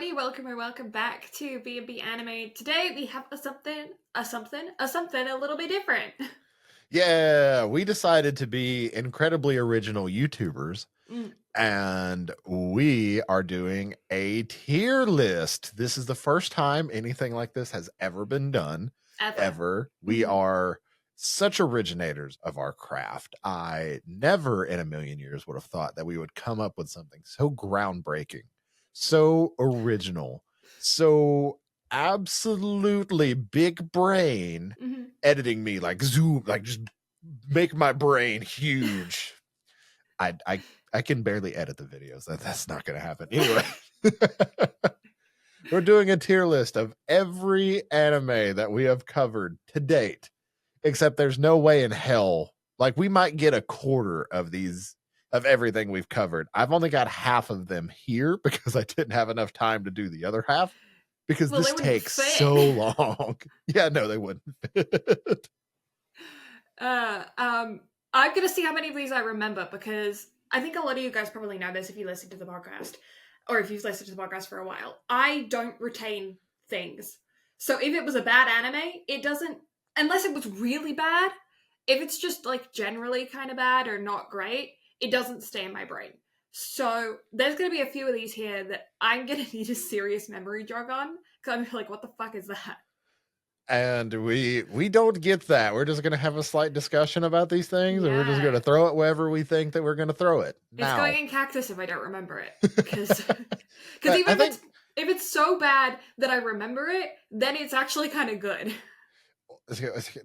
everybody. Welcome or welcome back to BnB Anime. Today we have a something a little bit different. Yeah, we decided to be incredibly original YouTubers, and we are doing a tier list. This is the first time anything like this has ever been done. Ever. We are such originators of our craft. I never in a million years would have thought that we would come up with something so groundbreaking, so original, so absolutely big brain editing me, like zoom, like just make my brain huge. I can barely edit the videos. That's not going to happen. Anyway, we're doing a tier list of every anime that we have covered to date, except there's no way in hell. Like, we might get a quarter of these, of everything we've covered. I've only got half of them here because I didn't have enough time to do the other half, because this takes so long. Yeah, no, they wouldn't fit. I'm going to see how many of these I remember, because I think a lot of you guys probably know this if you listen to the podcast, or if you've listened to the podcast for a while. I don't retain things. So if it was a bad anime, it doesn't, unless it was really bad, if it's just like generally kind of bad or not great, it doesn't stay in my brain. So there's going to be a few of these here that I'm going to need a serious memory jog on, because I'm like, what the fuck is that? And we don't get that. We're just going to have a slight discussion about these things, and we're just going to throw it wherever we think that we're going to throw it. It's going in cactus if I don't remember it. Because even if it's so bad that I remember it, then it's actually kind of good.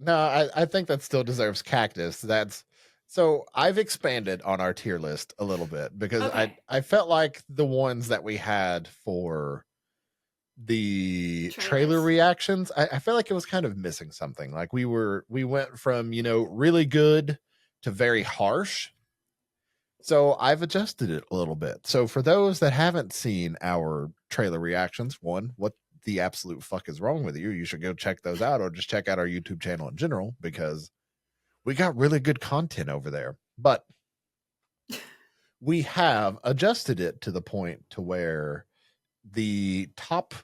No, I think that still deserves cactus. So I've expanded on our tier list a little bit, because I felt like the ones that we had for the trailer reactions, I felt like it was kind of missing something. Like, we went from, really good to very harsh. So I've adjusted it a little bit. So for those that haven't seen our trailer reactions, one, what the absolute fuck is wrong with you? You should go check those out, or just check out our YouTube channel in general, because we got really good content over there. But we have adjusted it to the point to where the top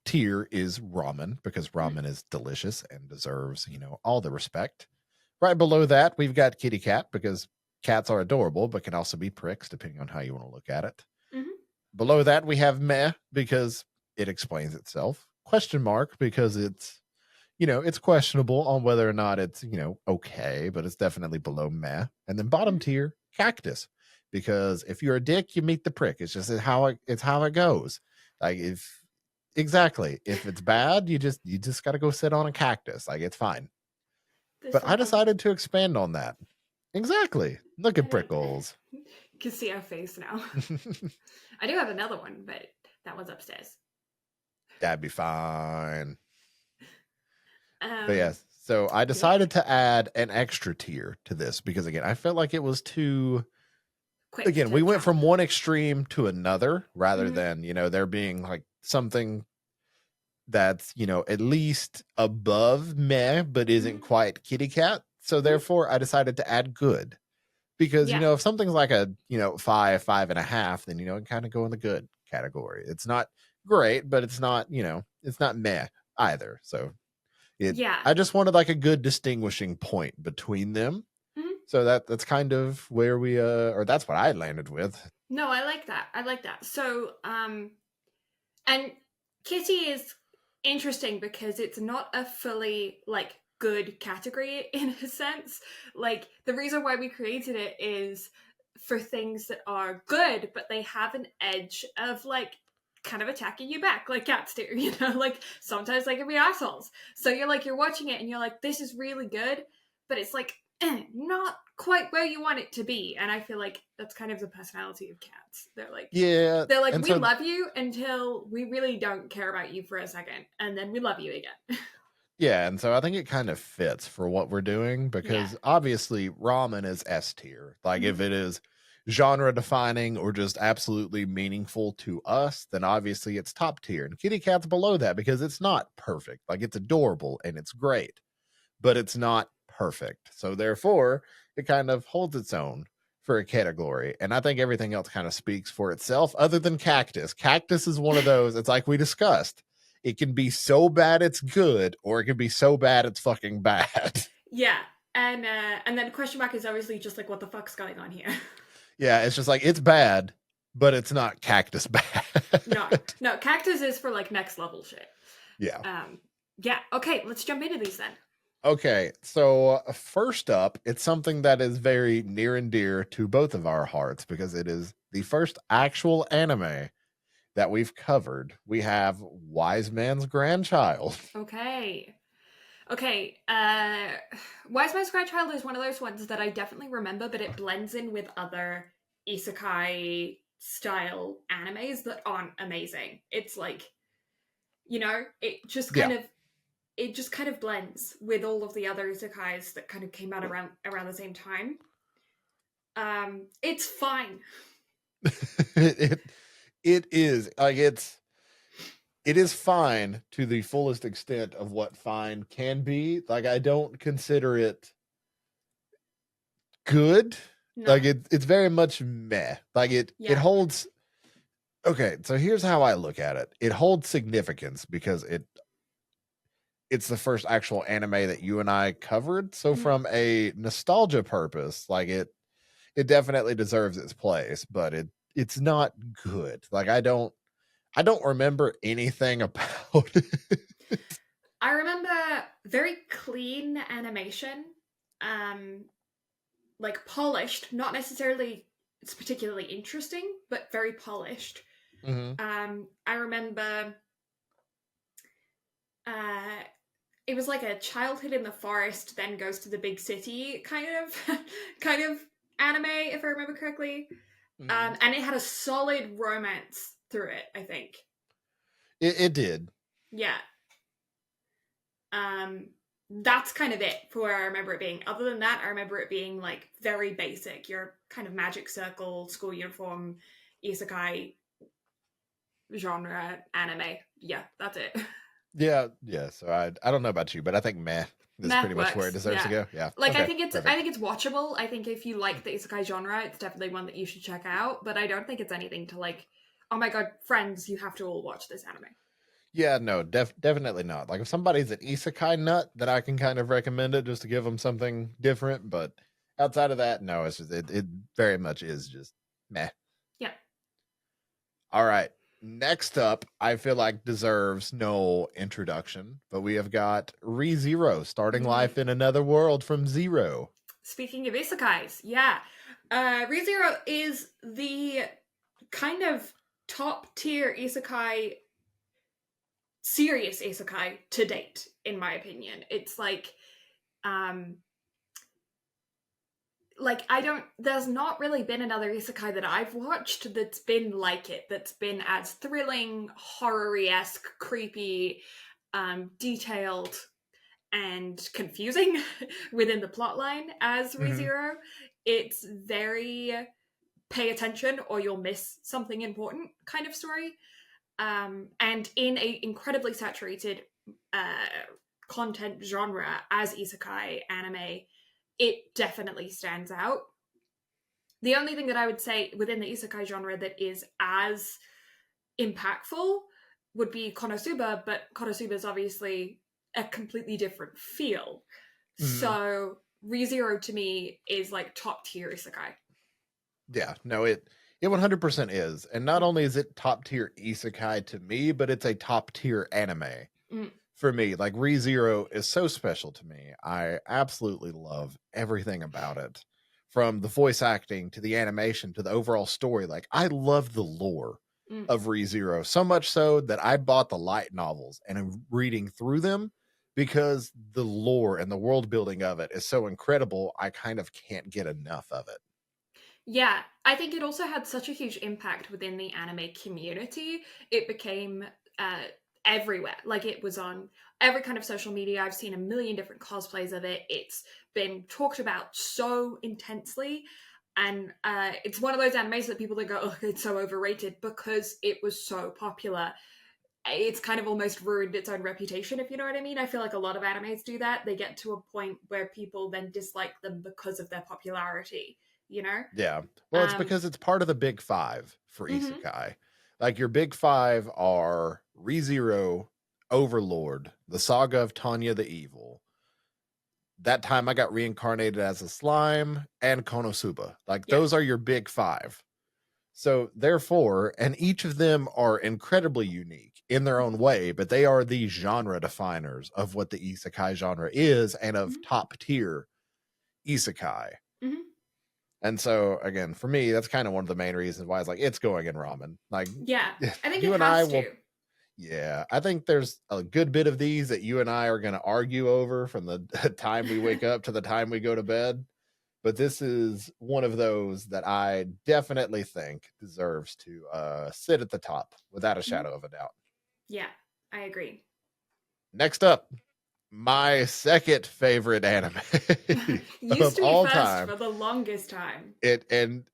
tier is ramen, because ramen is delicious and deserves, all the respect. Right below that, we've got kitty cat, because cats are adorable, but can also be pricks depending on how you want to look at it. Below that, we have meh, because it explains itself. Question mark, because it's, it's questionable on whether or not it's, okay, but it's definitely below meh. And then bottom tier, cactus, because if you're a dick, you meet the prick. It's just how it goes. Like, if it's bad, you just got to go sit on a cactus. Like, it's fine. But I decided to expand on that. Exactly. Look at Brickles. You can see our face now. I do have another one, but that one's upstairs. That'd be fine. But yes, so I decided to add an extra tier to this, because again, I felt like it was too quick. Again, we went from one extreme to another, rather than, there being like something that's, at least above meh, but isn't quite kitty cat. So therefore I decided to add good, because, if something's like a, 5.5, then, it kind of go in the good category. It's not great, but it's not, it's not meh either. So I just wanted like a good distinguishing point between them. So that's kind of where we, or that's what I landed with. No, I like that. So, and kitty is interesting because it's not a fully like good category in a sense. Like, the reason why we created it is for things that are good, but they have an edge of like kind of attacking you back, like cats do, like sometimes they can be assholes. So you're watching it and you're like, this is really good, but it's like not quite where you want it to be. And I feel like that's kind of the personality of cats. They're like, we love you until we really don't care about you for a second, and then we love you again. Yeah, and so I think it kind of fits for what we're doing, because obviously ramen is S tier. Like, if it is genre defining or just absolutely meaningful to us, then obviously it's top tier. And kitty cat's below that, because it's not perfect. Like, it's adorable and it's great, but it's not perfect. So therefore it kind of holds its own. for a category. And I think everything else kind of speaks for itself other than Cactus. Cactus is one of those, it's like we discussed. It can be so bad it's good, or it can be so bad it's fucking bad. Yeah. And then question mark is obviously just like, what the fuck's going on here? Yeah, it's just like, it's bad, but it's not Cactus bad. No, Cactus is for like next level shit. Yeah. Yeah, okay, let's jump into these then. Okay, so first up, it's something that is very near and dear to both of our hearts because it is the first actual anime that we've covered. We have Wise Man's Grandchild. Okay. Wise Man's Grandchild is one of those ones that I definitely remember, but it blends in with other isekai style animes that aren't amazing. It's like, it just kind of blends with all of the other isekais that kind of came out around the same time. It's fine. It is like it is fine to the fullest extent of what fine can be. Like, I don't consider it good. No. Like, it's very much meh. Like, it holds. Okay, so here's how I look at it. It holds significance because it's the first actual anime that you and I covered. So from a nostalgia purpose, like it definitely deserves its place, but it's not good. Like, I don't remember anything about it. I remember very clean animation, like polished, not necessarily it's particularly interesting, but very polished. Mm-hmm. I remember it was like a childhood in the forest then goes to the big city kind of anime, if I remember correctly. Mm-hmm. And it had a solid romance through it, I think. It did. Yeah. That's kind of it for where I remember it being. Other than that, I remember it being like very basic. Your kind of magic circle, school uniform, isekai genre anime. Yeah, that's it. Yeah. So I don't know about you, but I think meh is pretty much where it deserves to go. Yeah. Like, okay, I think it's watchable. I think if you like the isekai genre, it's definitely one that you should check out. But I don't think it's anything to like, oh my god, friends, you have to all watch this anime. Yeah, no, definitely not. Like, if somebody's an isekai nut, then I can kind of recommend it just to give them something different. But outside of that, no, it's just, it very much is just meh. Yeah. All right. Next up, I feel like deserves no introduction, but we have got ReZero, starting life in another world from zero. Speaking of isekais, yeah. ReZero is the kind of top tier isekai, serious isekai to date, in my opinion. It's like there's not really been another isekai that I've watched that's been like it, that's been as thrilling, horror-esque, creepy, detailed, and confusing within the plotline as ReZero. It's very pay attention or you'll miss something important kind of story. And in a incredibly saturated content genre as isekai anime, it definitely stands out. The only thing that I would say within the isekai genre that is as impactful would be Konosuba, but Konosuba is obviously a completely different feel. So ReZero to me is like top tier isekai. Yeah, no, it 100% is. And not only is it top tier isekai to me, but it's a top tier anime. For me. Like, ReZero is so special to me. I absolutely love everything about it, from the voice acting to the animation to the overall story. Like, I love the lore of ReZero so much so that I bought the light novels and am reading through them because the lore and the world building of it is so incredible. I kind of can't get enough of it. Yeah, I think it also had such a huge impact within the anime community. It became everywhere. Like, it was on every kind of social media. I've seen a million different cosplays of it. It's been talked about so intensely. And it's one of those animes that people that go, oh, it's so overrated because it was so popular. It's kind of almost ruined its own reputation, if you know what I mean. I feel like a lot of animes do that. They get to a point where people then dislike them because of their popularity. you know? Yeah. Well, it's Um, because it's part of the big five for mhm, isekai. Like your big five are ReZero, Overlord, the Saga of Tanya the Evil. That time I got reincarnated as a slime, and Konosuba. Like yeah. those are your big five. So therefore, and each of them are incredibly unique in their own way, but they are the genre definers of what the isekai genre is and of Mhm, top tier isekai. mhm. And so again, for me, that's kind of one of the main reasons why it's like it's going in ramen. Like Yeah, I think it you and I has will, to. yeah, I think there's a good bit of these that you and I are going to argue over from the time we wake up to the time we go to bed. But this is one of those that I definitely think deserves to sit at the top without a Mhm. shadow of a doubt. Yeah, I agree. Next up, my second favorite anime Used of to be all first time. for the longest time. It and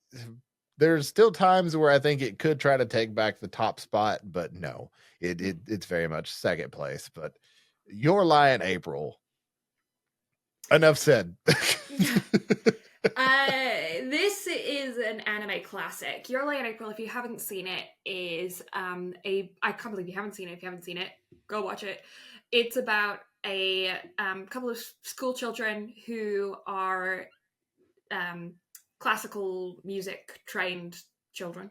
there's still times where I think it could try to take back the top spot, but no, it's very much second place. But Your Lie in April. Enough said. Yeah. This is an anime classic. Your Lie in April, if you haven't seen it, is a I can't believe you haven't seen it. If you haven't seen it, go watch it. It's about a couple of school children who are um, classical music trained children,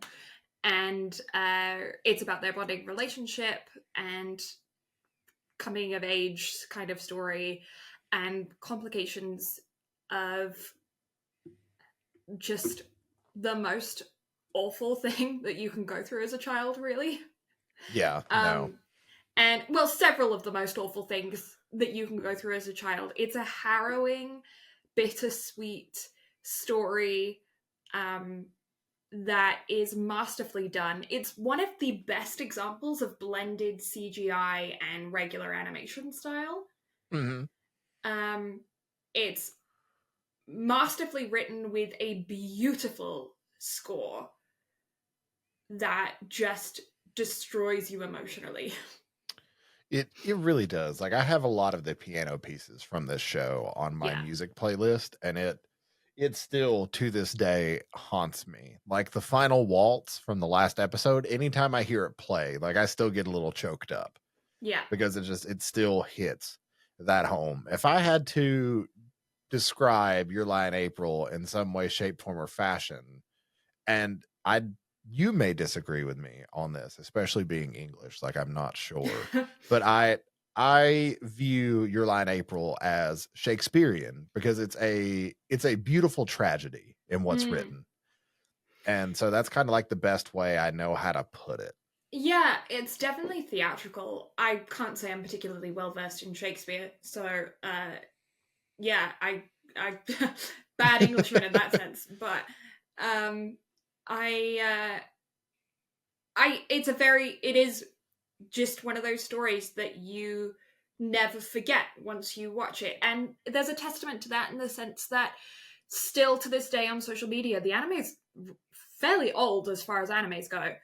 and it's about their bonding relationship and coming of age kind of story and complications of just the most awful thing that you can go through as a child, really. Yeah, no. Um, and well, several of the most awful things that you can go through as a child. It's a harrowing, bittersweet story um, that is masterfully done. It's one of the best examples of blended CGI and regular animation style. Hmm. Um, it's masterfully written with a beautiful score that just destroys you emotionally. It really does. Like I have a lot of the piano pieces from this show on my Yeah. music playlist, and it still to this day haunts me. Like the final waltz from the last episode, anytime I hear it play, like I still get a little choked up Yeah. because it still hits that home. If I had to describe Your Lie in April in some way, shape, form, or fashion, and I you may disagree with me on this, especially being English, like I'm not sure, but I view Your Lie in April as Shakespearean because it's a beautiful tragedy in what's Mm. written. And so that's kind of like the best way I know how to put it. Yeah, it's definitely theatrical. I can't say I'm particularly well versed in Shakespeare, so yeah, I bad Englishman in that sense, but um I it is just one of those stories that you never forget once you watch it. And there's a testament to that in the sense that still to this day on social media, the anime is fairly old as far as animes go.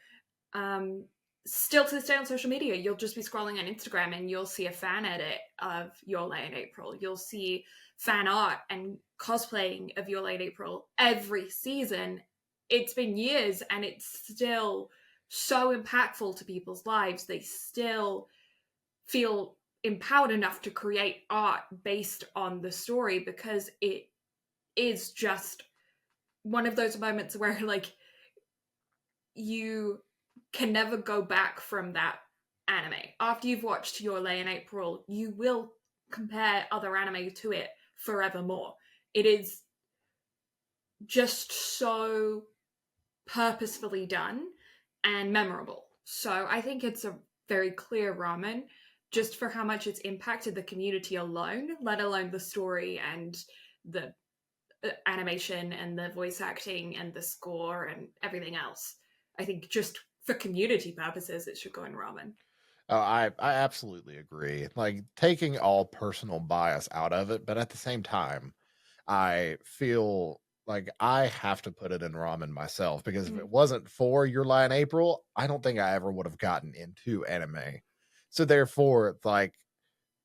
Um, Still to this day on social media, you'll just be scrolling on Instagram and you'll see a fan edit of Your Lay in April. You'll see fan art and cosplaying of Your Lay in April every season. It's been years and it's still so impactful to people's lives. They still feel empowered enough to create art based on the story because it is just one of those moments where like you can never go back from that anime. After you've watched Your Lay in April, you will compare other anime to it forevermore. It is just so purposefully done and memorable. So I think it's a very clear ramen just for how much it's impacted the community alone, let alone the story and the animation and the voice acting and the score and everything else. I think just for community purposes, it should go in ramen. Oh, I absolutely agree. Like taking all personal bias out of it, but at the same time, I feel like I have to put it in ramen myself because if Mm. it wasn't for Your Lie in April, I don't think I ever would have gotten into anime. So therefore, it's like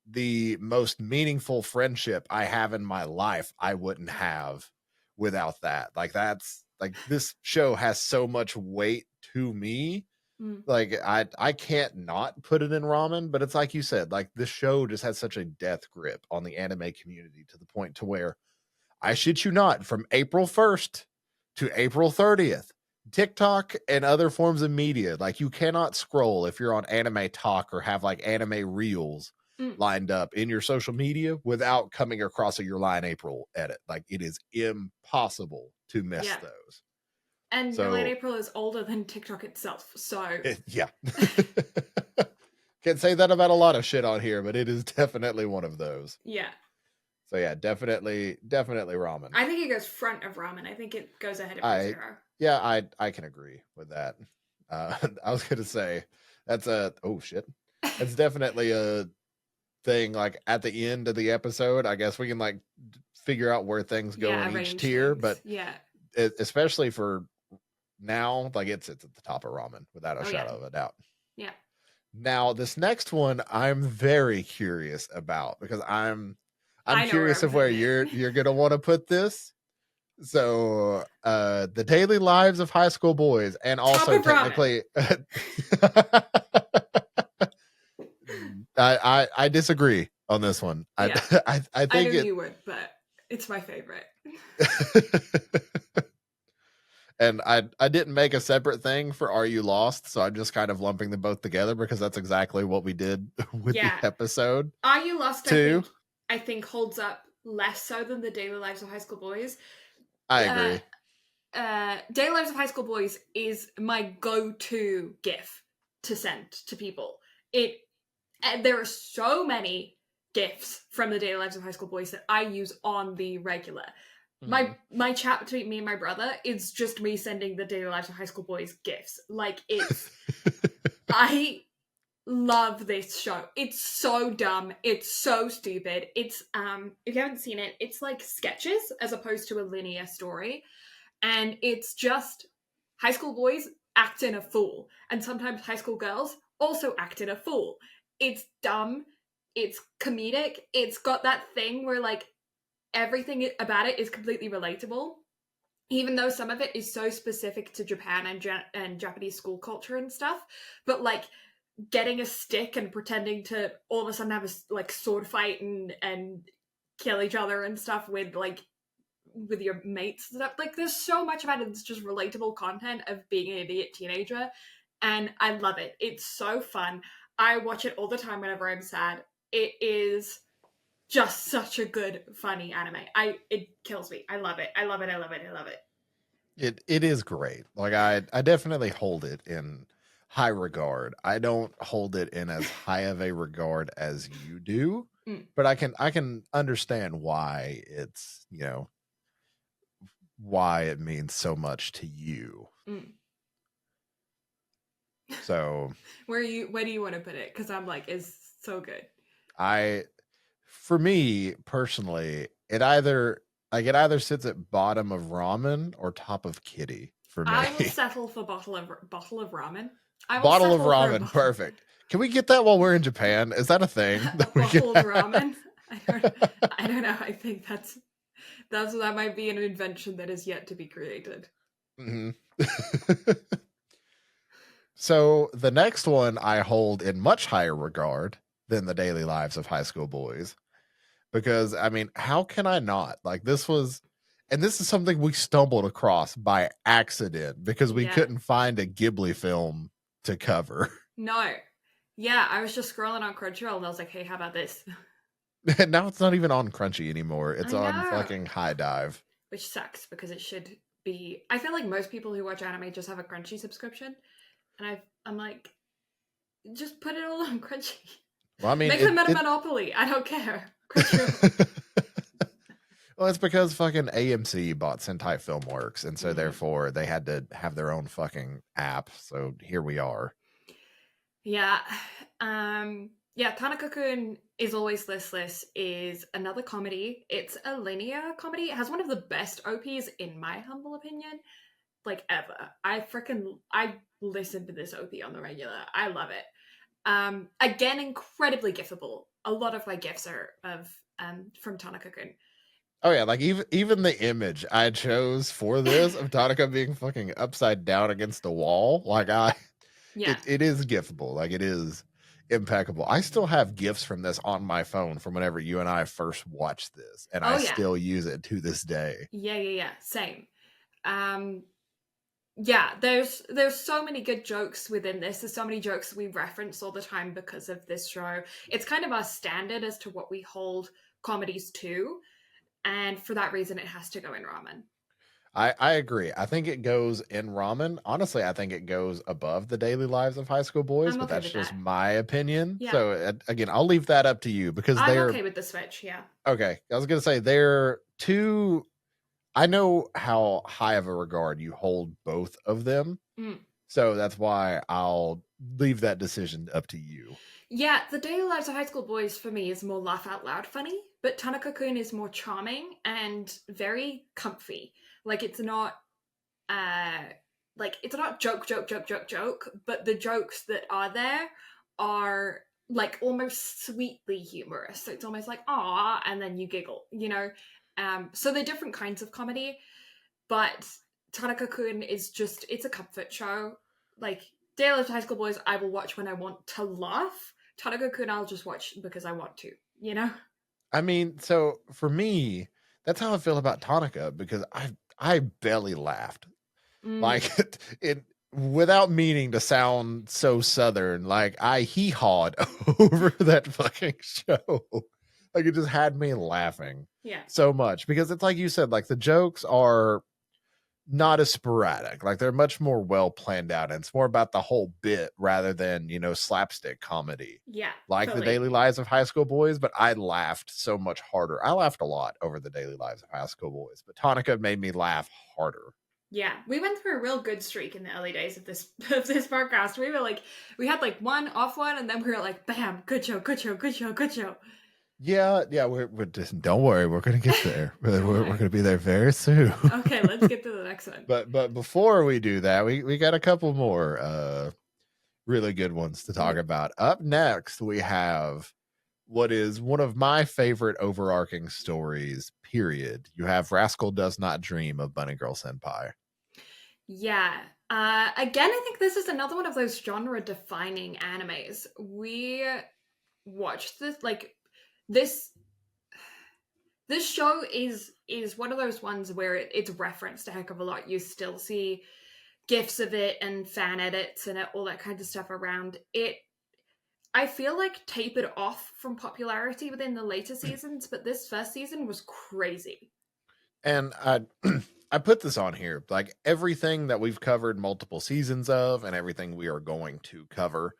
the most meaningful friendship I have in my life, I wouldn't have without that. Like that's like this show has so much weight to me. Like I can't not put it in ramen, but it's like you said, like this show just has such a death grip on the anime community to the point to where I shit you not, from April 1st to April 30th, TikTok and other forms of media, like you cannot scroll if you're on Anime Talk or have like anime reels lined up in your social media without coming across a Your Line April edit. Like it is impossible to miss those. And Your Line April is older than TikTok itself, so yeah. Can't say that about a lot of shit on here, but it is definitely one of those. Yeah. So yeah, definitely ramen. I think it goes front of ramen. I think it goes ahead of Zero. Yeah, I can agree with that. I was gonna say that's that's definitely a thing. Like at the end of the episode, I guess we can like figure out where things go in each tier. But especially for now, like it sits at the top of ramen without a shadow of a doubt. Yeah. Now this next one, I'm very curious about because I'm curious of where you're gonna want to put this. So the daily lives of high school boys, and also technically I disagree on this one. Yeah. I think I knew you would, but it's my favorite. And I didn't make a separate thing for Are You Lost, so I'm just kind of lumping them both together because that's exactly what we did with the episode. Are You Lost too? I think holds up less so than the daily lives of high school boys. I agree. Daily Lives of High School Boys is my go-to GIF to send to people. There are so many GIFs from the Daily Lives of High School Boys that I use on the regular. My chat between me and my brother is just me sending the Daily Lives of High School Boys GIFs. Like it's, I love this show. It's so dumb. It's so stupid. It's if you haven't seen it, it's like sketches as opposed to a linear story. And it's just high school boys acting a fool. And sometimes high school girls also acting a fool. It's dumb. It's comedic. It's got that thing where like everything about it is completely relatable. Even though some of it is so specific to Japan and Japanese school culture and stuff. But like getting a stick and pretending to all of a sudden have a like sword fight and kill each other and stuff with your mates and stuff. Like there's so much about it that's just relatable content of being an idiot teenager, and I love it. It's so fun. I watch it all the time whenever I'm sad. It is just such a good, funny anime. It kills me. I love it. I love it. I love it. I love it. It is great. Like I definitely hold it in high regard. I don't hold it in as high of a regard as you do, but I can understand why it's, you know, why it means so much to you. So where do you want to put it? Because I'm like, it's so good. For me personally, it either sits at bottom of ramen or top of kitty for me. I will settle for bottle of ramen. Bottle of ramen, perfect. Can we get that while we're in Japan? Is that a thing? Bottle of ramen? I don't know. I think that might be an invention that is yet to be created. Mm-hmm. So the next one I hold in much higher regard than the daily lives of high school boys, because I mean, how can I not? Like this is something we stumbled across by accident because we couldn't find a Ghibli film to cover. No. Yeah, I was just scrolling on Crunchyroll and I was like, hey, how about this? Now it's not even on Crunchy anymore. It's on fucking High Dive. Which sucks because it should be. I feel like most people who watch anime just have a Crunchy subscription. And I'm like, just put it all on Crunchy. Well, I mean, make them a monopoly. I don't care. Well, it's because fucking AMC bought Sentai Filmworks, and so therefore they had to have their own fucking app. So here we are. Yeah. Tanaka-kun is Always Listless is another comedy. It's a linear comedy. It has one of the best OPs in my humble opinion, like ever. I listen to this OP on the regular. I love it. Again, incredibly gifable. A lot of my gifs are from Tanaka-kun. Oh yeah, like even the image I chose for this of Tanaka being fucking upside down against the wall, like Yeah. it is gifable, like it is impeccable. I still have gifs from this on my phone from whenever you and I first watched this, and I Oh yeah. still use it to this day. Yeah. Same. Um, yeah, there's so many good jokes within this. There's so many jokes we reference all the time because of this show. It's kind of our standard as to what we hold comedies to, and for that reason, it has to go in ramen. I agree. I think it goes in ramen. Honestly, I think it goes above the daily lives of high school boys, I'm but okay that's with just that. my opinion. Yeah, So again, I'll leave that up to you because I'm they're okay with the switch. Yeah. okay. I was gonna say they're two. I know how high of a regard you hold both of them, Mm. so that's why I'll leave that decision up to you. Yeah, the daily lives of high school boys for me is more laugh out loud funny, but Tanaka-kun is more charming and very comfy. Like uh it's not joke, but the jokes that are there are like almost sweetly humorous. So it's almost like ah, and then you giggle, you know. So they're different kinds of comedy, but Tanaka-kun is just it's a comfort show. Like Daily Lives of High School Boys, I will watch when I want to laugh. Tanaka-kun, I'll just watch because I want to, you know. I mean, so for me, that's how I feel about Tonica because I barely laughed. Mm, Like it without meaning to sound so southern, like I hee hawed over that fucking show. Like it just had me laughing yeah, so much because it's like you said, like the jokes are not as sporadic. Like they're much more well planned out. And it's more about the whole bit rather than, slapstick comedy. yeah, Like the fully. daily lives of high school boys, but I laughed so much harder. I laughed a lot over the daily lives of high school boys, but Tonica made me laugh harder. Yeah, we went through a real good streak in the early days of this of this podcast. We had like one off one, and then we were like, bam, good show, good show, good show, good show. Yeah. We're just don't worry, we're gonna get there. Don't We're worry. gonna be there very soon. Okay, let's get to the next one. But before we do that, we got a couple more really good ones to talk Mm. about. Up next, we have what is one of my favorite overarching stories. Period. You have Rascal Does Not Dream of Bunny Girl Senpai. Yeah. Again, I think this is another one of those genre defining animes. We watched this this show is one of those ones where it's referenced a heck of a lot. You still see gifs of it and fan edits and all that kind of stuff around it. I feel like tapered off from popularity within the later seasons, but this first season was crazy. And I I put this on here, like everything that we've covered multiple seasons of and everything we are going to cover.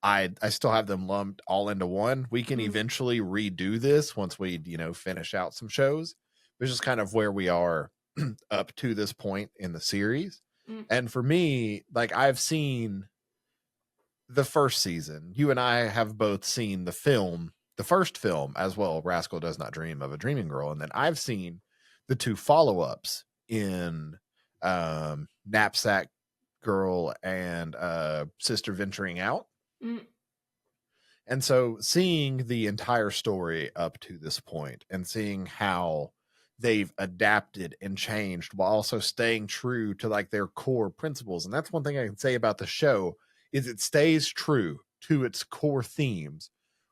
I still have them lumped all into one. We can Mm, eventually redo this once we, finish out some shows. Which is kind of where we are up to this point in the series. mm, And for me, like I've seen the first season. You and I have both seen the first film as well, Rascal Does Not Dream of a Dreaming Girl. And then I've seen the two follow-ups in Knapsack Girl and Sister Venturing Out. mm, And so seeing the entire story up to this point and seeing how they've adapted and changed while also staying true to like their core principles. And that's one thing I can say about the show is it stays true to its core themes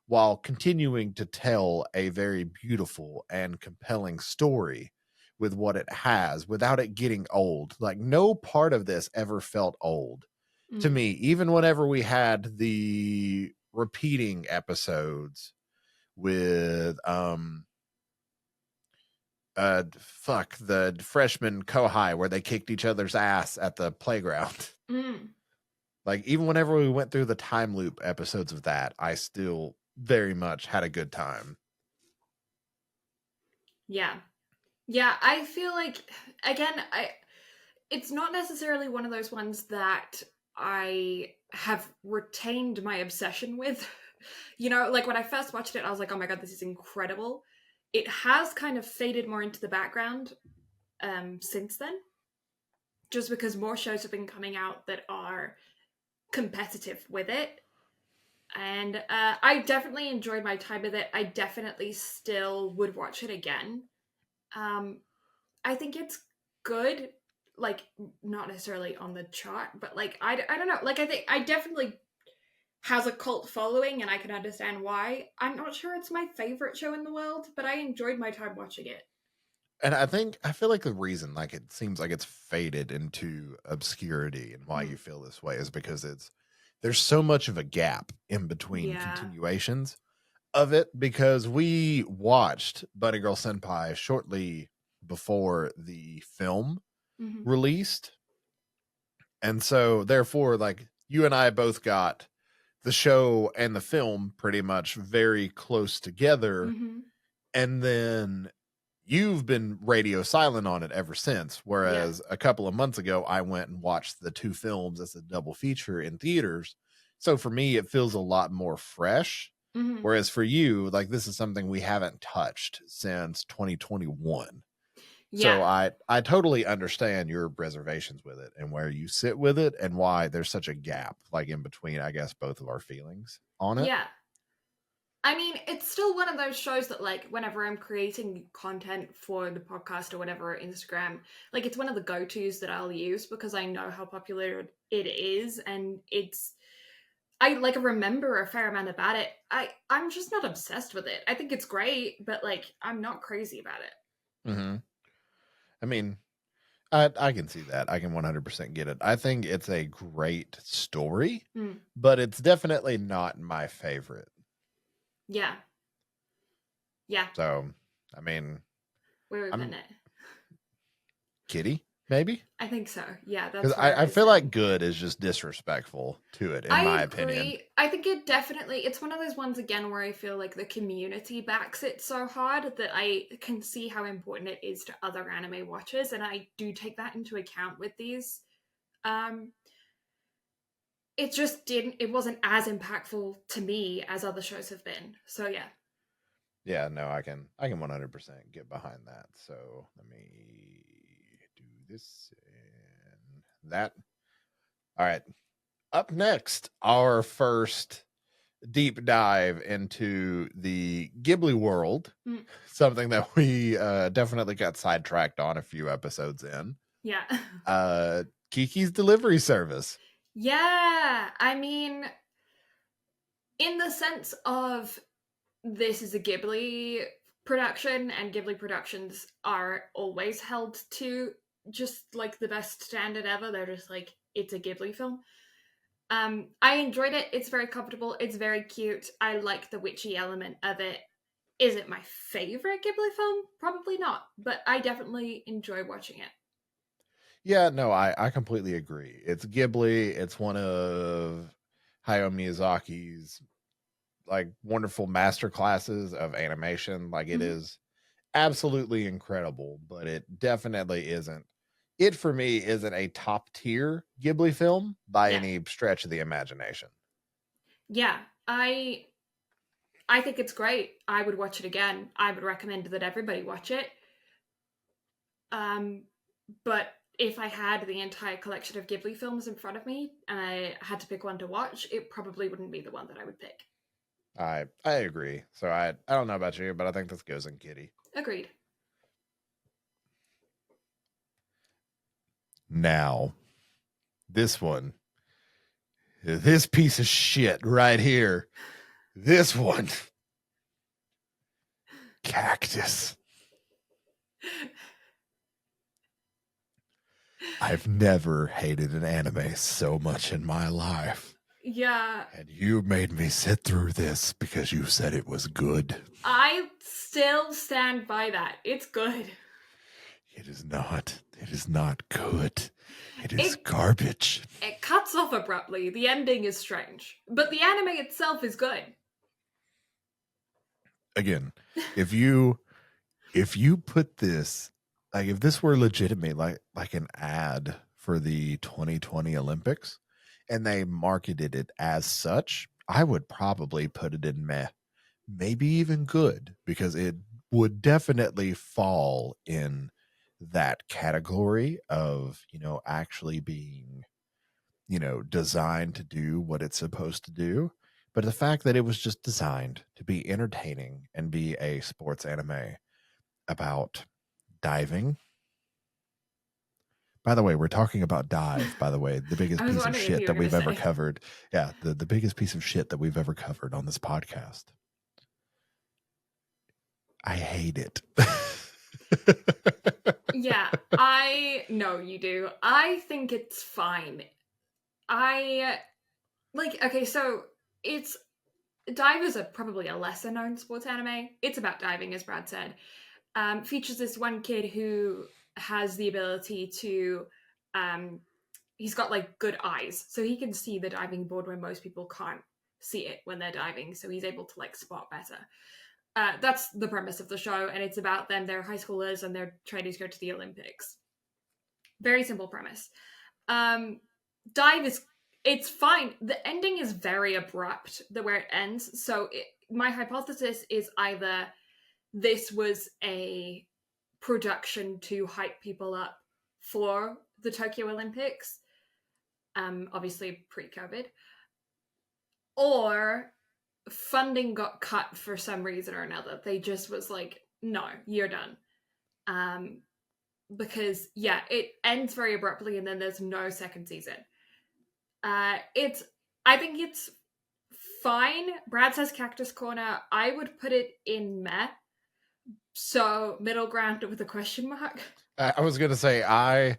while continuing to tell a very beautiful and compelling story with what it has without it getting old. Like no part of this ever felt old to mm. me, even whenever we had the repeating episodes with the freshman kohai where they kicked each other's ass at the playground. Mm. Like even whenever we went through the time loop episodes of that, I still very much had a good time. Yeah. Yeah, I feel like again, I it's not necessarily one of those ones that I have retained my obsession with. You know, like when I first watched it, I was like, oh my god, this is incredible. It has kind of faded more into the background since then, just because more shows have been coming out that are competitive with it. And I definitely enjoyed my time with it. I definitely still would watch it again. I think it's good, like not necessarily on the chart, but like I don't know, like I think I definitely has a cult following and I can understand why. I'm not sure it's my favorite show in the world, but I enjoyed my time watching it. And I feel like the reason like it seems like it's faded into obscurity and why you feel this way is because there's so much of a gap in between continuations of it, because we watched Bunny Girl Senpai shortly before the film released. And so therefore, like, you and I both got the show and the film pretty much very close together. And then you've been radio silent on it ever since. Whereas a couple of months ago, I went and watched the two films as a double feature in theaters. So for me, it feels a lot more fresh. Whereas for you, like, this is something we haven't touched since 2021. So I totally understand your reservations with it and where you sit with it and why there's such a gap, like, in between, I guess, both of our feelings on it. Yeah. I mean, it's still one of those shows that, like, whenever I'm creating content for the podcast or whatever, Instagram, like, it's one of the go-tos that I'll use because I know how popular it is, and I remember a fair amount about it. I'm just not obsessed with it. I think it's great, but like I'm not crazy about it. I mean, I can see that. I can 100% get it. I think it's a great story, but it's definitely not my favorite. Yeah. So, I mean, where are we putting it? Kitty, maybe? I think so. Yeah, that's because I feel like good is just disrespectful to it, in my opinion. I think it's one of those ones again where I feel like the community backs it so hard that I can see how important it is to other anime watchers, and I do take that into account with these. It wasn't as impactful to me as other shows have been. So yeah. Yeah, no, I can 100% get behind that. So let me do this and that. All right. Up next, our first deep dive into the Ghibli world, something that we definitely got sidetracked on a few episodes in. Yeah. Kiki's Delivery Service. Yeah, I mean, in the sense of this is a Ghibli production, and Ghibli productions are always held to just like the best standard ever. They're just like, it's a Ghibli film. I enjoyed it. It's very comfortable. It's very cute. I like the witchy element of it. Is it my favorite Ghibli film? Probably not, but I definitely enjoy watching it. Yeah, no, I completely agree. It's Ghibli. It's one of Hayao Miyazaki's like wonderful master classes of animation. Like, it is absolutely incredible, but it definitely isn't. It for me isn't a top tier Ghibli film by any stretch of the imagination. Yeah, I think it's great. I would watch it again. I would recommend that everybody watch it. But if I had the entire collection of Ghibli films in front of me and I had to pick one to watch, it probably wouldn't be the one that I would pick. I agree. So I don't know about you, but I think this goes in Kitty. Agreed. Now, this one, this piece of shit right here, this one, Cactus. I've never hated an anime so much in my life. Yeah. And you made me sit through this because you said it was good. I still stand by that. It's good. It is not. It is not good. It is garbage. It cuts off abruptly. The ending is strange. But the anime itself is good. Again, if you put this, like, if this were legitimately like an ad for the 2020 Olympics and they marketed it as such, I would probably put it in meh, maybe even good, because it would definitely fall in that category of, actually being, designed to do what it's supposed to do. But the fact that it was just designed to be entertaining and be a sports anime about, diving. By the way, we're talking about dive, by the way, the biggest piece of shit that we've ever covered. Yeah, the biggest piece of shit that we've ever covered on this podcast. I hate it. Yeah, I know you do. I think it's fine. Okay, so Dive is probably a lesser known sports anime. It's about diving, as Brad said. Features this one kid who has the ability to, he's got like good eyes, so he can see the diving board when most people can't see it when they're diving, so he's able to like spot better. That's the premise of the show, and it's about them. They're high schoolers and they're trying to go to the Olympics. Very simple premise. Dive it's fine. The ending is very abrupt, where it ends. So my hypothesis is either this was a production to hype people up for the Tokyo Olympics, obviously pre-COVID, or funding got cut for some reason or another. They just was like, no, you're done. Because yeah, it ends very abruptly and then there's no second season. I think it's fine. Brad says Cactus Corner. I would put it in meh. So middle ground with a question mark. I was gonna say I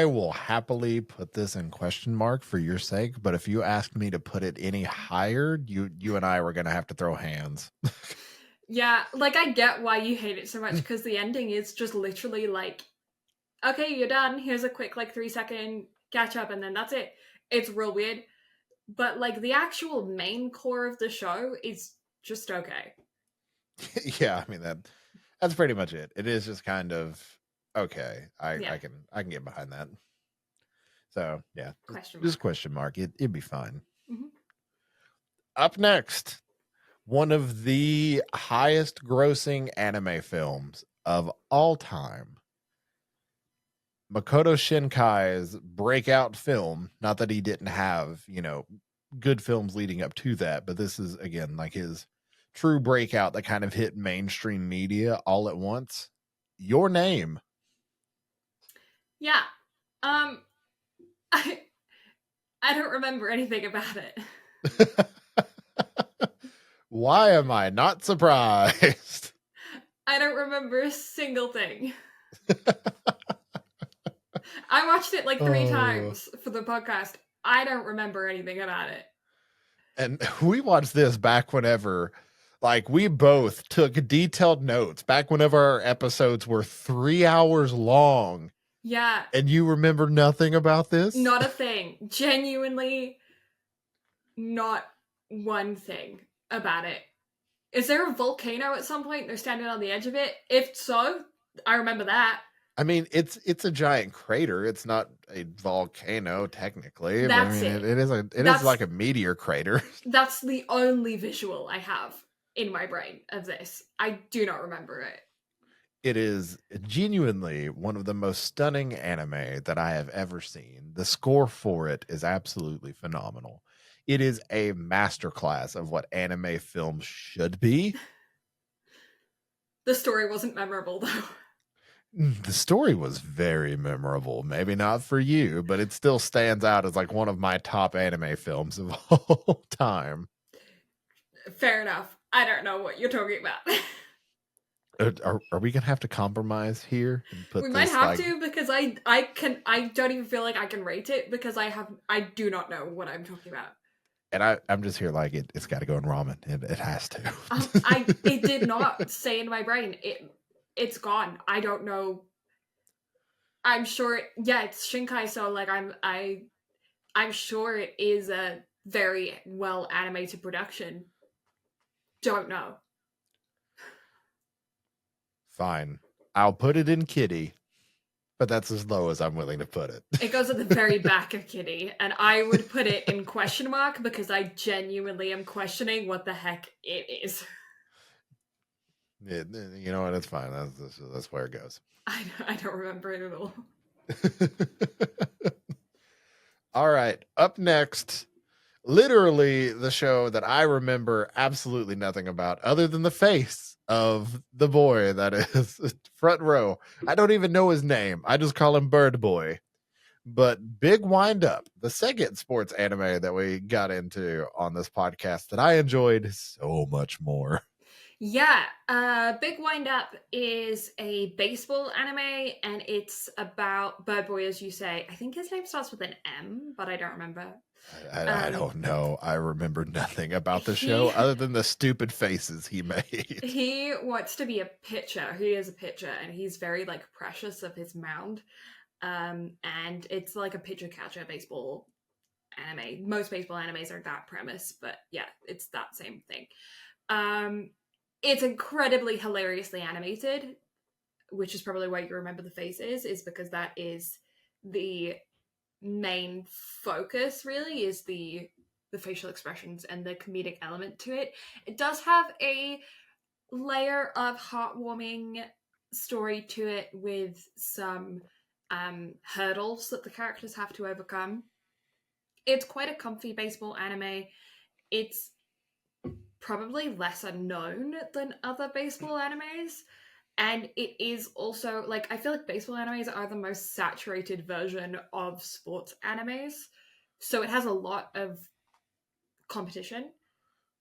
will happily put this in question mark for your sake, but if you asked me to put it any higher, you and I were gonna have to throw hands. Yeah, like I get why you hate it so much, because the ending is just literally like, okay, you're done. Here's a quick like 3-second catch up, and then that's it. It's real weird, but like the actual main core of the show is just okay. Yeah, I mean that's pretty much it. It is just kind of okay. I can get behind that. So yeah, question mark. It'd be fine. Mm-hmm. Up next, one of the highest grossing anime films of all time, Makoto Shinkai's breakout film. Not that he didn't have, good films leading up to that, but this is again like his true breakout that kind of hit mainstream media all at once. Your Name. Yeah. I don't remember anything about it. Why am I not surprised? I don't remember a single thing. I watched it like 3 times for the podcast. I don't remember anything about it. And we watched this back whenever, like, we both took detailed notes back whenever our episodes were 3 hours long. Yeah. And you remember nothing about this? Not a thing. Genuinely, not one thing about it. Is there a volcano at some point? They're standing on the edge of it? If so, I remember that. I mean, it's a giant crater. It's not a volcano technically. That's it is like a meteor crater. That's the only visual I have in my brain of this. I do not remember it. It is genuinely one of the most stunning anime that I have ever seen. The score for it is absolutely phenomenal. It is a masterclass of what anime films should be. The story wasn't memorable, though. The story was very memorable. Maybe not for you, but it still stands out as like one of my top anime films of all time. Fair enough. I don't know what you're talking about. Are we gonna have to compromise here? And put we might have to, because I don't even feel like I can rate it, because I do not know what I'm talking about. And I'm just here like it's got to go in ramen. It has to. It did not stay in my brain. It's gone. I don't know. I'm sure. It's Shinkai. So like I'm sure it is a very well animated production. Don't know. Fine. I'll put it in Kitty, but that's as low as I'm willing to put it. It goes at the very back of Kitty, and I would put it in question mark, because I genuinely am questioning what the heck it is. You know what? It's fine. That's where it goes. I don't remember it at all. All right. Up next, literally the show that I remember absolutely nothing about other than the face of the boy that is front row. I don't even know his name. I just call him Bird Boy. But Big Wind Up, the second sports anime that we got into on this podcast that I enjoyed so much more. Yeah, Big Wind Up is a baseball anime, and it's about Bird Boy, as you say. I think his name starts with an M, but I don't remember. I don't know. I remember nothing about the show He other than the stupid faces he made. he wants to be a pitcher. He is a pitcher, and he's very like precious of his mound. And it's like a pitcher catcher baseball anime. Most baseball animes are that premise, but yeah, it's that same thing. It's incredibly hilariously animated, which is probably why you remember the faces, is because that is the main focus, really, is the facial expressions and the comedic element to it. It does have a layer of heartwarming story to it with some hurdles that the characters have to overcome. It's quite a comfy baseball anime. It's probably lesser known than other baseball animes. And it is also, like, I feel like baseball animes are the most saturated version of sports animes. So it has a lot of competition.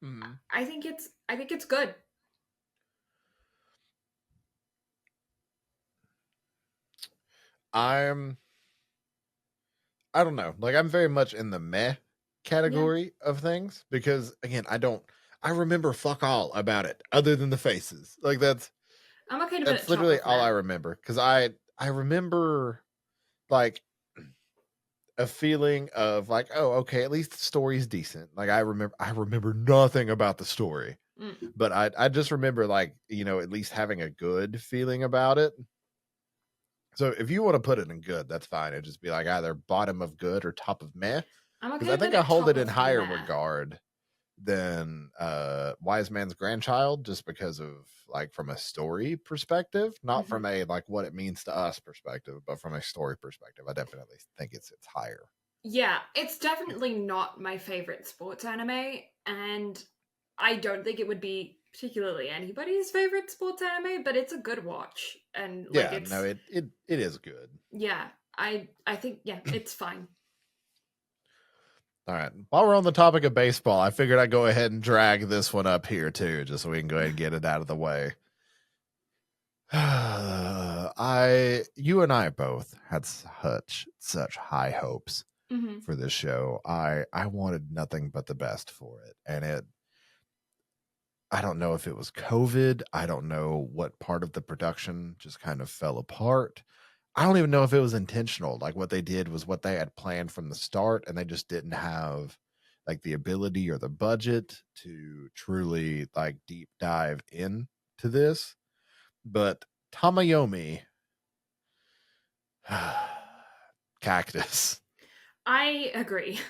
Mm. I think it's good. I don't know. Like I'm very much in the meh Yeah. category of things because again, I remember fuck all about it other than the faces. Like I'm okay to put that's it top literally of all I meh. remember cuz I remember like a feeling of like, oh, okay, at least the story's decent. Like I remember nothing about the story. Mm. But I just remember like, at least having a good feeling about it. So if you want to put it in good, that's fine. It'd just be like either bottom of good or top of meh. I'm Because okay I to put think I it hold top it in of higher meh. regard than Wise Man's Grandchild, just because of like from a story perspective, not Mm-hmm. from a like what it means to us perspective, but from a story perspective. I definitely think it's higher. Yeah, it's definitely not my favorite sports anime, and I don't think it would be particularly anybody's favorite sports anime, but it's a good watch. And like Yeah, no, it's it is good. yeah, I think yeah, it's fine. All right. While we're on the topic of baseball, I figured I'd go ahead and drag this one up here too, just so we can go ahead and get it out of the way. You and I both had such high hopes Hmm. for this show. I wanted nothing but the best for it, and I don't know if it was COVID. I don't know what part of the production just kind of fell apart. I don't even know if it was intentional. Like what they did was what they had planned from the start, and they just didn't have like the ability or the budget to truly like deep dive into this. But Tamayomi, cactus. I agree.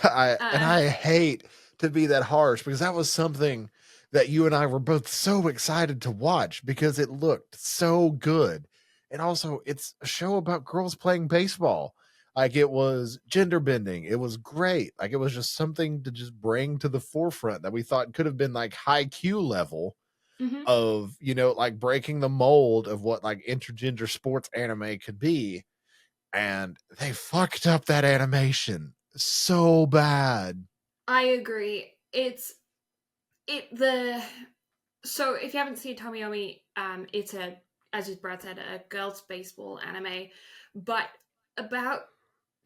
Uh, I hate to be that harsh because that was something that you and I were both so excited to watch because it looked so good. And also it's a show about girls playing baseball. Like it was gender bending. It was great. Like it was just something to just bring to the forefront that we thought could have been like high Q level mhm. of, like breaking the mold of what like intergender sports anime could be. And they fucked up that animation so bad. I agree. It the so if you haven't seen Tomoyomi, it's a, as Brad said, a girls' baseball anime, but about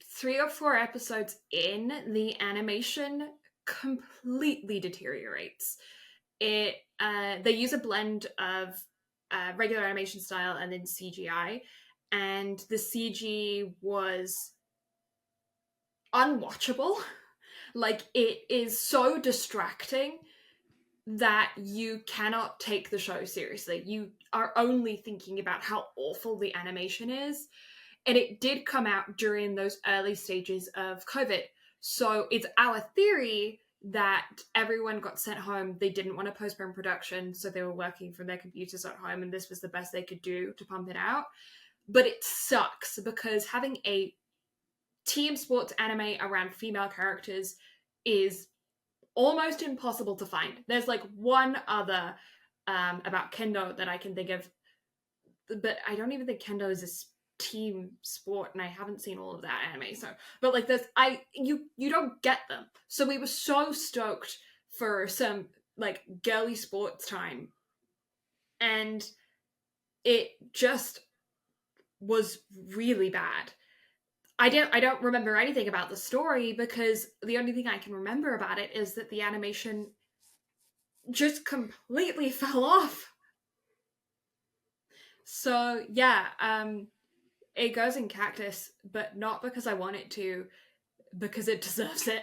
3 or 4 episodes in, the animation completely deteriorates. They use a blend of regular animation style and then CGI, and the CG was unwatchable. Like it is so distracting that you cannot take the show seriously. You are only thinking about how awful the animation is. And it did come out during those early stages of COVID. So it's our theory that everyone got sent home. They didn't want to postpone production, so they were working from their computers at home, and this was the best they could do to pump it out. But it sucks because having a team sports anime around female characters is almost impossible to find. There's like one other about kendo that I can think of, but I don't even think kendo is a team sport, and I haven't seen all of that anime. So, but like this, you don't get them. So we were so stoked for some like girly sports time, and it just was really bad. I don't remember anything about the story because the only thing I can remember about it is that the animation just completely fell off. So yeah, it goes in Cactus, but not because I want it to, because it deserves it.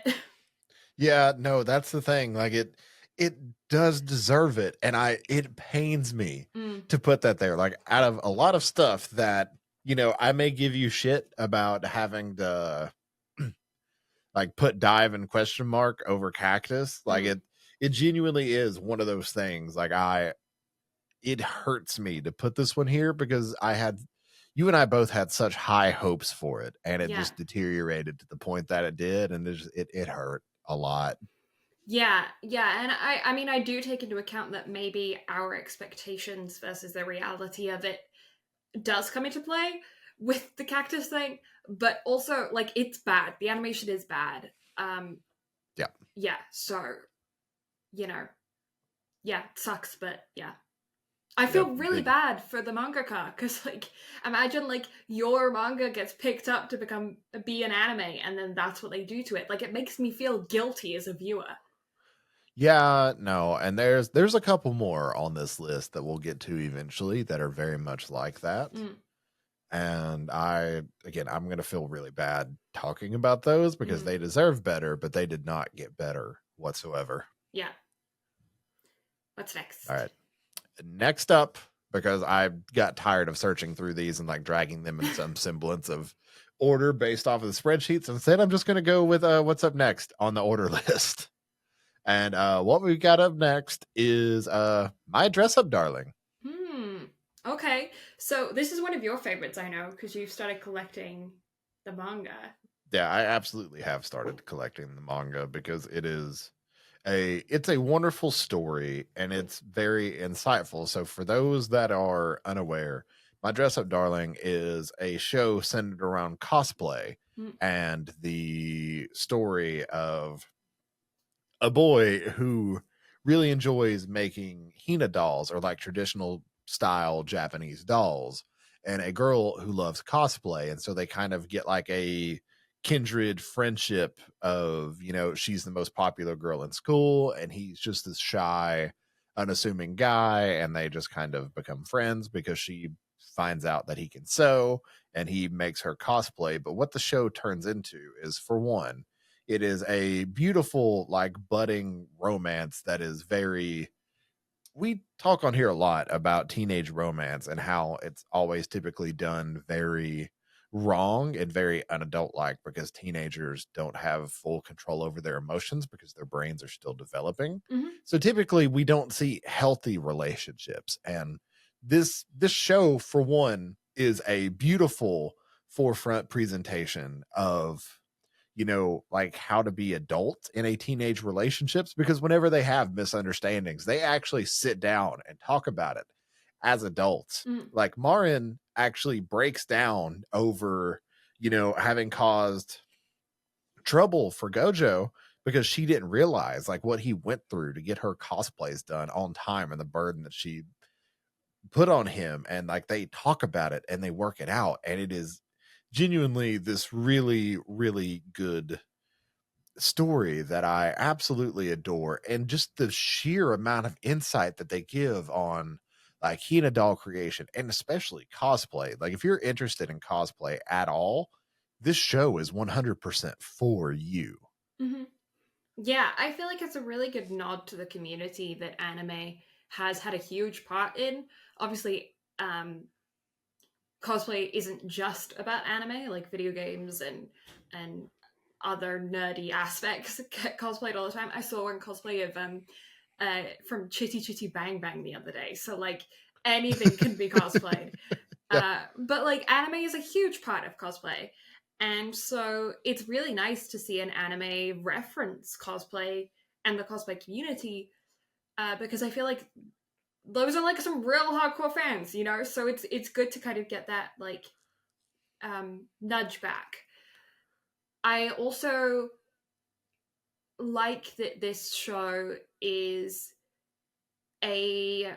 Yeah, no, that's the thing. Like it does deserve it, and it pains me to put that there. Like out of a lot of stuff that, I may give you shit about having to like put dive and question mark over Cactus. Like it genuinely is one of those things. Like it hurts me to put this one here because you and I both had such high hopes for it, and it just deteriorated to the point that it did, and it hurt a lot. Yeah, and I mean I do take into account that maybe our expectations versus the reality of it does come into play with the Cactus thing, but also like it's bad. The animation is bad. Yeah. Yeah, so yeah, it sucks, but yeah. I feel really bad for the mangaka because, like, imagine like your manga gets picked up to be an anime, and then that's what they do to it. Like, it makes me feel guilty as a viewer. Yeah, no, and there's a couple more on this list that we'll get to eventually that are very much like that. And I'm gonna feel really bad talking about those because they deserve better, but they did not get better whatsoever. Yeah. What's next? All right. Next up, because I got tired of searching through these and like dragging them in some semblance of order based off of the spreadsheets. Instead, I'm just going to go with what's up next on the order list. And what we've got up next is My Dress Up Darling. Okay. So this is one of your favorites, I know, because you've started collecting the manga. Yeah, I absolutely have started collecting the manga because it's a wonderful story and it's very insightful. So for those that are unaware, My Dress Up Darling is a show centered around cosplay and the story of a boy who really enjoys making Hina dolls or like traditional style Japanese dolls, and a girl who loves cosplay. And so they kind of get like a kindred friendship of, she's the most popular girl in school and he's just this shy, unassuming guy. And they just kind of become friends because she finds out that he can sew and he makes her cosplay. But what the show turns into is, for one, it is a beautiful, like, budding romance that is we talk on here a lot about teenage romance and how it's always typically done very wrong and very unadult like because teenagers don't have full control over their emotions because their brains are still developing. So typically we don't see healthy relationships. And this show, for one, is a beautiful forefront presentation of like how to be adult in a teenage relationships, because whenever they have misunderstandings, they actually sit down and talk about it as adults. Like Marin actually breaks down over, having caused trouble for Gojo because she didn't realize like what he went through to get her cosplays done on time and the burden that she put on him. And like they talk about it and they work it out, and it is genuinely this really, really good story that I absolutely adore. And just the sheer amount of insight that they give on like Hina doll creation and especially cosplay. Like if you're interested in cosplay at all, this show is 100% for you. Yeah, I feel like it's a really good nod to the community that anime has had a huge part in. Obviously, cosplay isn't just about anime, like video games and other nerdy aspects get cosplayed all the time. I saw one cosplay of from Chitty Chitty Bang Bang the other day, so like anything can be cosplayed. But like anime is a huge part of cosplay, and so it's really nice to see an anime reference cosplay and the cosplay community, because I feel like those are like some real hardcore fans, you know? So it's good to kind of get that like nudge back. I also like that this show is a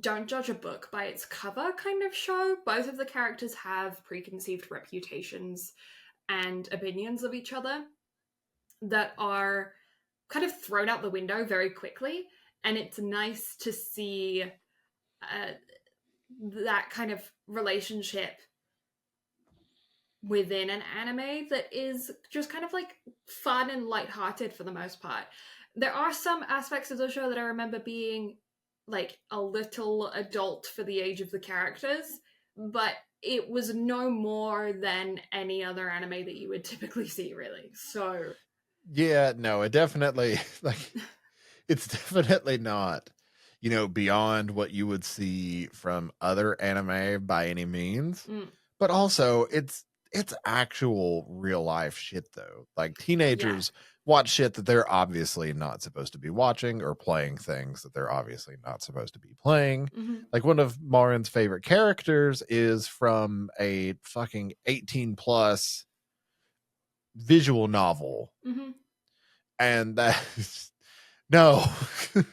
don't judge a book by its cover kind of show. Both of the characters have preconceived reputations and opinions of each other that are kind of thrown out the window very quickly. And it's nice to see that kind of relationship within an anime that is just kind of like fun and lighthearted for the most part. There are some aspects of the show that I remember being like a little adult for the age of the characters, but it was no more than any other anime that you would typically see, really. So yeah, no, it definitely like it's definitely not, you know, beyond what you would see from other anime by any means. But also it's actual real life shit though. Like teenagers watch shit that they're obviously not supposed to be watching, or playing things that they're obviously not supposed to be playing. Like one of Marin's favorite characters is from a fucking 18 plus visual novel. And that's no,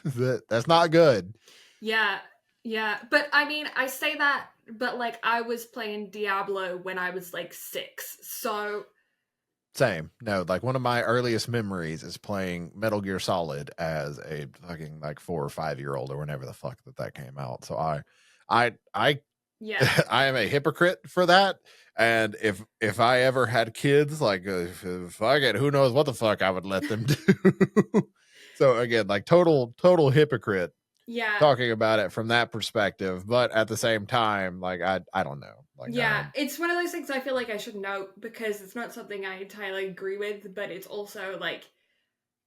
that's not good. Yeah. But I mean, I say that, but like I was playing Diablo when I was like 6. So Same. No, like one of my earliest memories is playing Metal Gear Solid as a fucking like 4 or 5 year old or whenever the fuck that came out. So I yeah. I am a hypocrite for that. And if I ever had kids, like fuck it, who knows what the fuck I would let them do. So again, like total hypocrite. Yeah. Talking about it from that perspective, but at the same time, like I don't know. Like it's one of those things I feel like I should note because it's not something I entirely agree with, but it's also like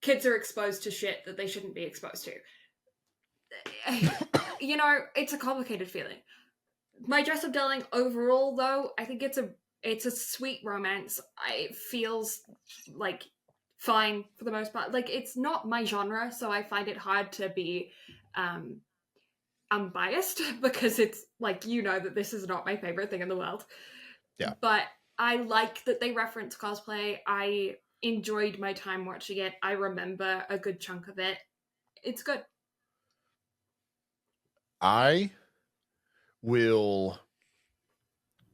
kids are exposed to shit that they shouldn't be exposed to. You know, it's a complicated feeling. My Dress Up Darling overall, though, I think it's a sweet romance. It feels like fine for the most part. Like it's not my genre, so I find it hard to be unbiased because it's like, you know, that this is not my favorite thing in the world. Yeah. But I like that they reference cosplay. I enjoyed my time watching it. I remember a good chunk of it. It's good. I will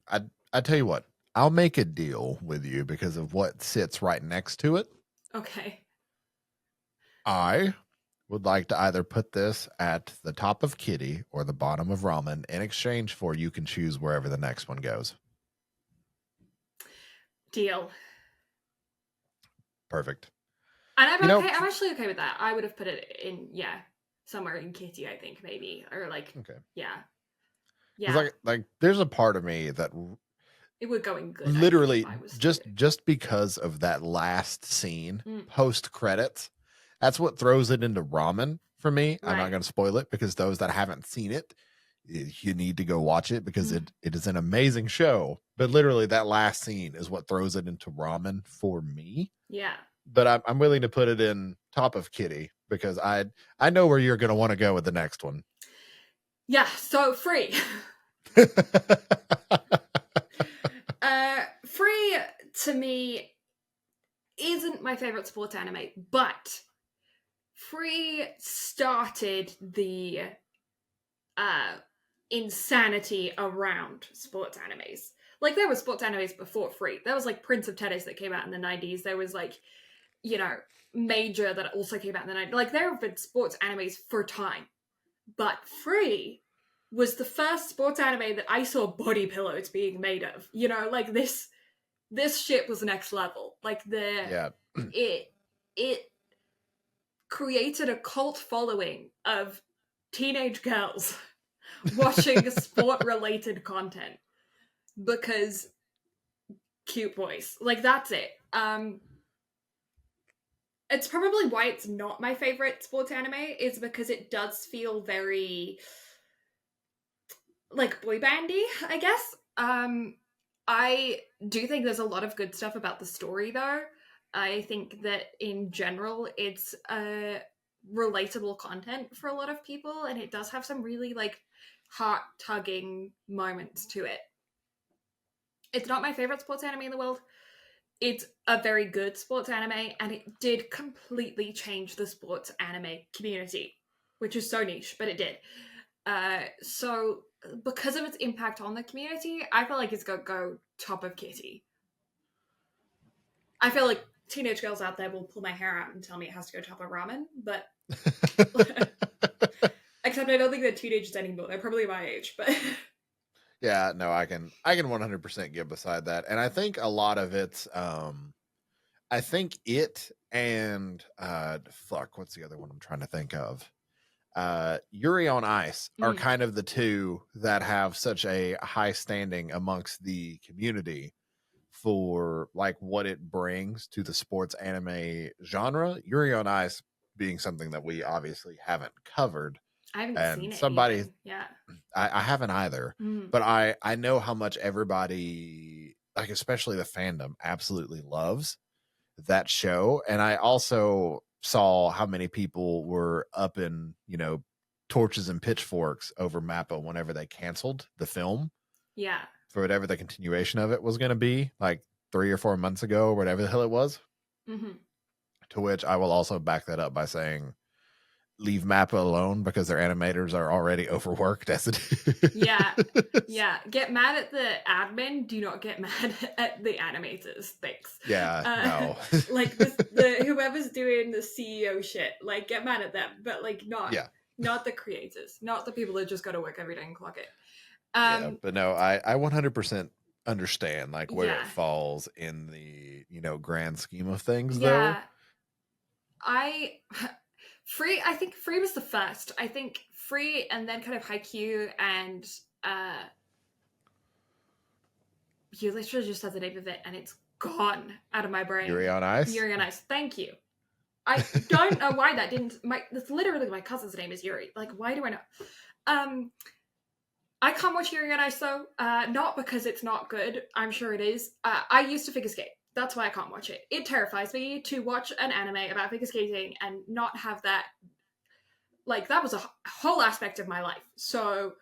I tell you what, I'll make a deal with you because of what sits right next to it. Okay. I would like to either put this at the top of Kitty or the bottom of Ramen in exchange for you can choose wherever the next one goes. Deal. Perfect. And I'm actually okay with that. I would have put it in, somewhere in Kitty, I think, maybe. Or like, okay. Yeah. Like there's a part of me that it would go in good. Literally just because of that last scene post credits, that's what throws it into ramen for me. Right. I'm not going to spoil it because those that haven't seen it, you need to go watch it because it is an amazing show. But literally that last scene is what throws it into ramen for me. Yeah. But I'm willing to put it in top of Kitty because I know where you're going to want to go with the next one. Yeah, so Free. Free to me isn't my favorite sports anime, but Free started the insanity around sports animes. Like there were sports animes before Free. There was like Prince of Tennis that came out in the 90s. There was like, you know, Major that also came out in the 90s. Like there have been sports animes for time. But Free was the first sports anime that I saw body pillows being made of. You know, like this shit was next level. Like it created a cult following of teenage girls watching sport related content because cute boys. Like that's it. It's probably why it's not my favorite sports anime, is because it does feel very like boy bandy, I guess. I do think there's a lot of good stuff about the story though. I think that in general it's a relatable content for a lot of people, and it does have some really like heart-tugging moments to it. It's not my favorite sports anime in the world. It's a very good sports anime, and it did completely change the sports anime community, which is so niche, but it did. So because of its impact on the community, I feel like it's gonna go top of Kitty. I feel like teenage girls out there will pull my hair out and tell me it has to go top of ramen, but except I don't think they're teenagers anymore. They're probably my age, but Yeah, no, I can 100% get beside that. And I think a lot of it's I think it and what's the other one I'm trying to think of? Yuri on Ice are kind of the two that have such a high standing amongst the community for like what it brings to the sports anime genre. Yuri on Ice being something that we obviously haven't covered. I haven't seen it. Somebody, yeah, I haven't either, but I know how much everybody, like especially the fandom, absolutely loves that show. And I also saw how many people were up in, torches and pitchforks over Mappa whenever they canceled the film. Yeah. For whatever the continuation of it was going to be, like 3 or 4 months ago, or whatever the hell it was. Mm-hmm. To which I will also back that up by saying, leave Mappa alone because their animators are already overworked as it is. Yeah. Get mad at the admin. Do not get mad at the animators. Thanks. Yeah, no. Like the whoever's doing the CEO shit, like get mad at them, but like not the creators, not the people that just got to work every day and clock it. But no, I 100% understand like where it falls in the grand scheme of things. Though I think Free was the first. I think Free, and then kind of Haikyuu, and you literally just said the name of it and it's gone out of my brain. Yuri on Ice. Thank you. I don't know why that didn't. That's literally my cousin's name is Yuri. Like, why do I know? I can't watch Yuri on Ice though. Not because it's not good. I'm sure it is. I used to figure skate. That's why I can't watch it. It terrifies me to watch an anime about figure skating and not have that. Like, that was a whole aspect of my life. So,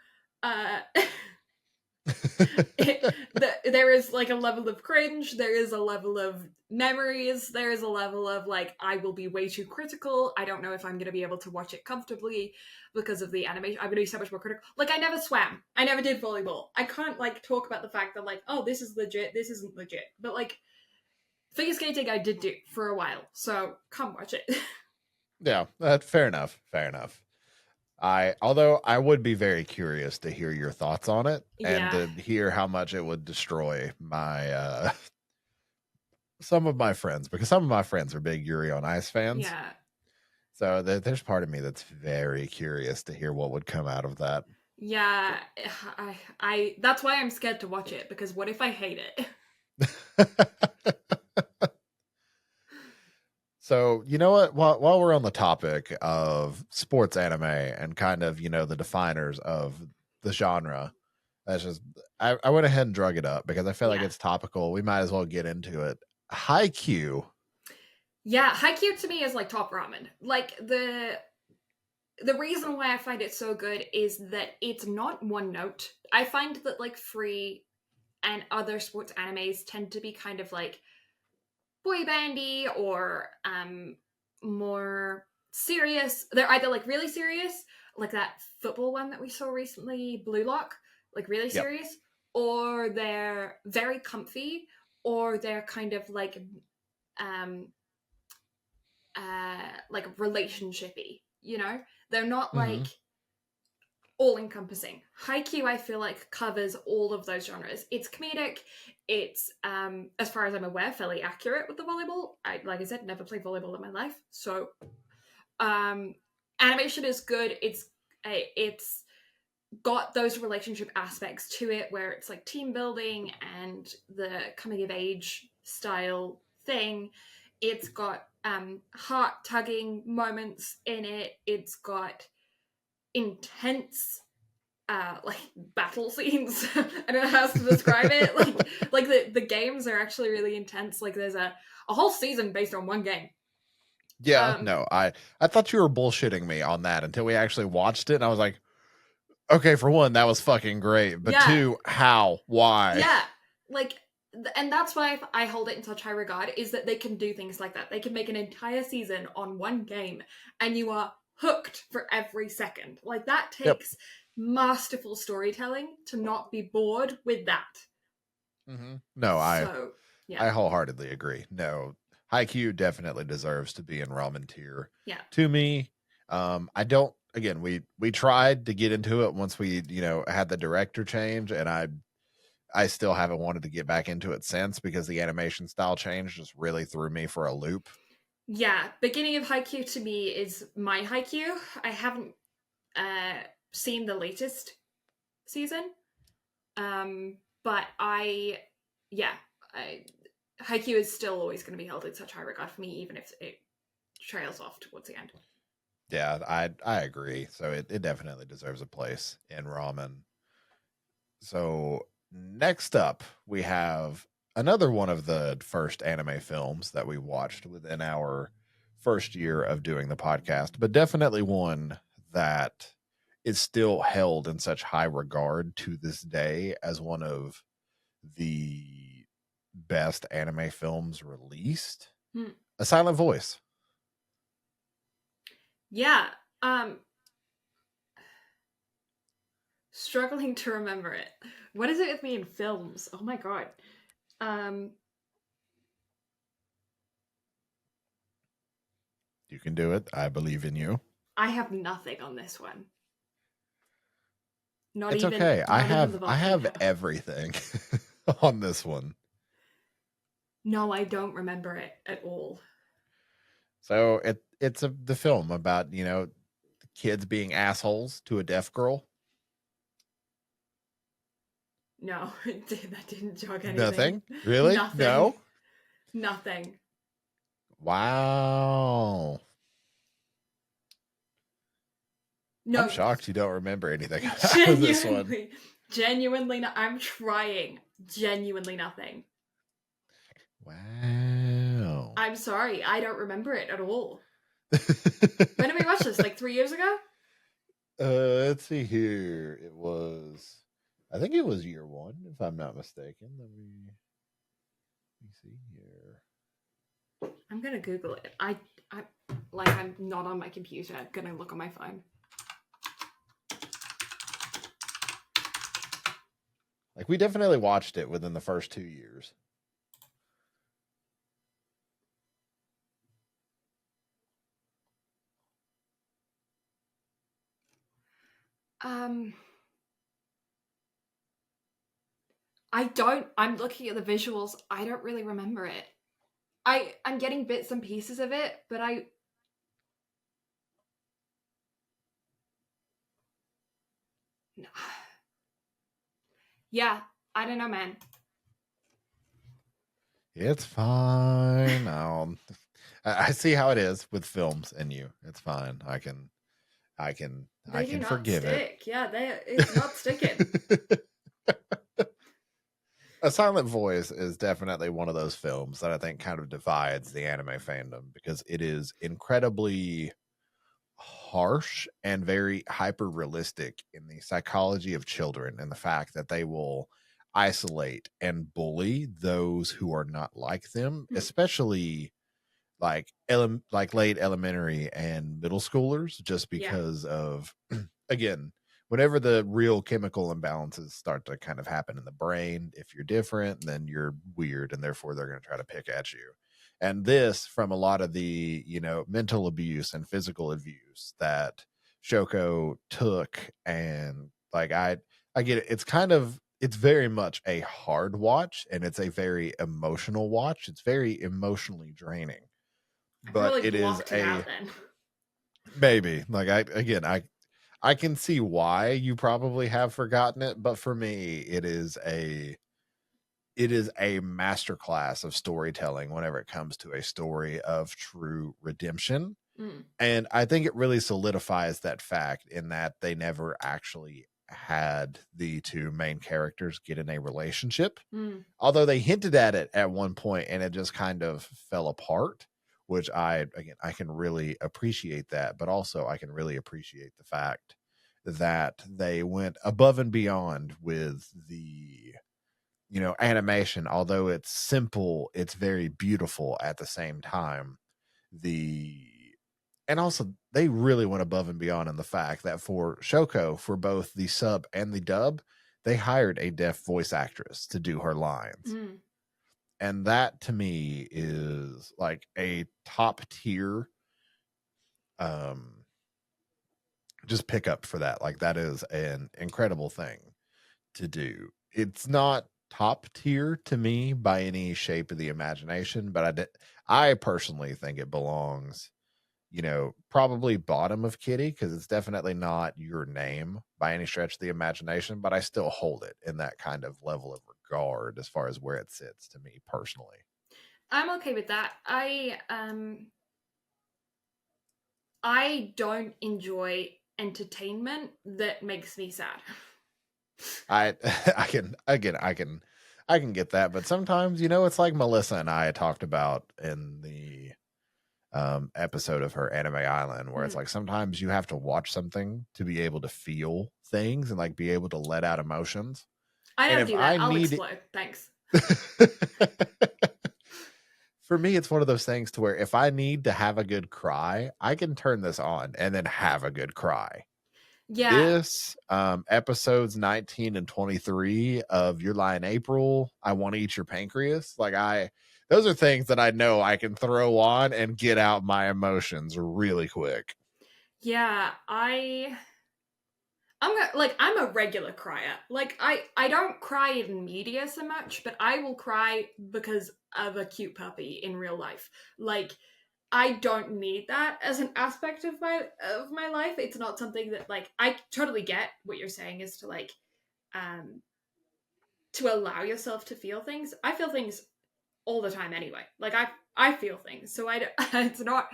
there is like a level of cringe. There is a level of memories. There is a level of like, I will be way too critical. I don't know if I'm going to be able to watch it comfortably because of the animation. I'm going to be so much more critical. Like, I never swam. I never did volleyball. I can't like talk about the fact that like, oh, this is legit. This isn't legit. But like, figure skating I did do for a while. So come watch it. Yeah, fair enough. Although I would be very curious to hear your thoughts on it and to hear how much it would destroy my some of my friends, because some of my friends are big Yuri on Ice fans. Yeah. So there's part of me that's very curious to hear what would come out of that. Yeah, I that's why I'm scared to watch it, because what if I hate it? So, you know what? While we're on the topic of sports anime and kind of, the definers of the genre, that's just, I went ahead and drug it up because I feel like it's topical. We might as well get into it. Haikyuu. Yeah, Haikyuu to me is like top ramen. Like, the reason why I find it so good is that it's not one note. I find that like Free and other sports animes tend to be kind of like boy bandy or more serious. They're either like really serious, like that football one that we saw recently, Blue Lock, like really serious, or they're very comfy, or they're kind of like relationshipy, they're not like all-encompassing. Haikyuu, I feel like, covers all of those genres. It's comedic. It's, as far as I'm aware, fairly accurate with the volleyball. Like I said, never played volleyball in my life. So, animation is good. It's got those relationship aspects to it where it's like team building and the coming-of-age style thing. It's got heart-tugging moments in it. It's got intense like battle scenes. I don't know how else to describe it. Like the games are actually really intense. Like there's a whole season based on one game. Yeah, no, I thought you were bullshitting me on that until we actually watched it, and I was like, okay, for one, that was fucking great, but two, how? Why? Yeah, like, and that's why I hold it in such high regard, is that they can do things like that. They can make an entire season on one game, and you are hooked for every second. Like, that takes masterful storytelling to not be bored with that. Mm-hmm. No, I wholeheartedly agree. No, Haikyuu definitely deserves to be in ramen tier. Yeah. To me, I don't. Again, we tried to get into it once we had the director change, and I still haven't wanted to get back into it since because the animation style change just really threw me for a loop. Yeah, beginning of Haikyuu to me is my Haikyuu. I haven't seen the latest season, but Haikyuu is still always going to be held in such high regard for me, even if it trails off towards the end. Yeah, I agree. So it definitely deserves a place in ramen. So next up, we have another one of the first anime films that we watched within our first year of doing the podcast, but definitely one that is still held in such high regard to this day as one of the best anime films released. A Silent Voice. Yeah. Struggling to remember it. What is it with me in films? Oh my god. You can do it. I believe in you. I have nothing on this one. It's okay. I have everything on this one. No, I don't remember it at all. So it's the film about kids being assholes to a deaf girl. No, that didn't jog anything. Nothing? Really? Nothing. No? Nothing. Wow. No. I'm shocked you don't remember anything out of this one. Genuinely, I'm trying. Genuinely nothing. Wow. I'm sorry, I don't remember it at all. When did we watch this? Like 3 years ago? Let's see here. I think it was year one, if I'm not mistaken. Let me see here. I'm gonna Google it. I'm not on my computer. I'm gonna look on my phone. Like, we definitely watched it within the first 2 years. I'm looking at the visuals. I don't really remember it. I'm getting bits and pieces of it, but yeah, I don't know, man. It's fine. I see how it is with films and you. It's fine. I can forgive it. Yeah, it's not sticking. A Silent Voice is definitely one of those films that I think kind of divides the anime fandom because it is incredibly harsh and very hyper realistic in the psychology of children and the fact that they will isolate and bully those who are not like them, especially like late elementary and middle schoolers, just because of again, whenever the real chemical imbalances start to kind of happen in the brain, if you're different, then you're weird, and therefore they're going to try to pick at you. And this, from a lot of the mental abuse and physical abuse that Shoko took, and like I get it. It's very much a hard watch, and it's a very emotional watch. It's very emotionally draining. But really it is maybe like I can see why you probably have forgotten it, but for me, it is a masterclass of storytelling whenever it comes to a story of true redemption. And I think it really solidifies that fact in that they never actually had the two main characters get in a relationship. Although they hinted at it at one point and it just kind of fell apart. which I can really appreciate that, but also I can really appreciate the fact that they went above and beyond with the animation. Although it's simple, it's very beautiful at the same time. And also they really went above and beyond in the fact that for Shoko, for both the sub and the dub, they hired a deaf voice actress to do her lines. And that to me is like a top tier just pick up for that. Like that is an incredible thing to do. It's not top tier to me by any shape of the imagination, but I personally think it belongs, probably bottom of Kitty, because it's definitely not your name by any stretch of the imagination, but I still hold it in that kind of level of regard as far as where it sits to me personally. I'm okay with that. I don't enjoy entertainment that makes me sad. I can get that, but sometimes, it's like Melissa and I talked about in the episode of her Anime Island, where it's like sometimes you have to watch something to be able to feel things and like be able to let out emotions. I don't do that. I'll explode. Thanks. For me, it's one of those things to where if I need to have a good cry, I can turn this on and then have a good cry. Yeah. This episodes 19 and 23 of Your Lie in April, I Want to Eat Your Pancreas. Those are things that I know I can throw on and get out my emotions really quick. Yeah, I'm a regular crier. Like I don't cry in media so much, but I will cry because of a cute puppy in real life. Like I don't need that as an aspect of my life. It's not something that like I totally get what you're saying is to like to allow yourself to feel things. I feel things all the time anyway. Like I feel things. So it's not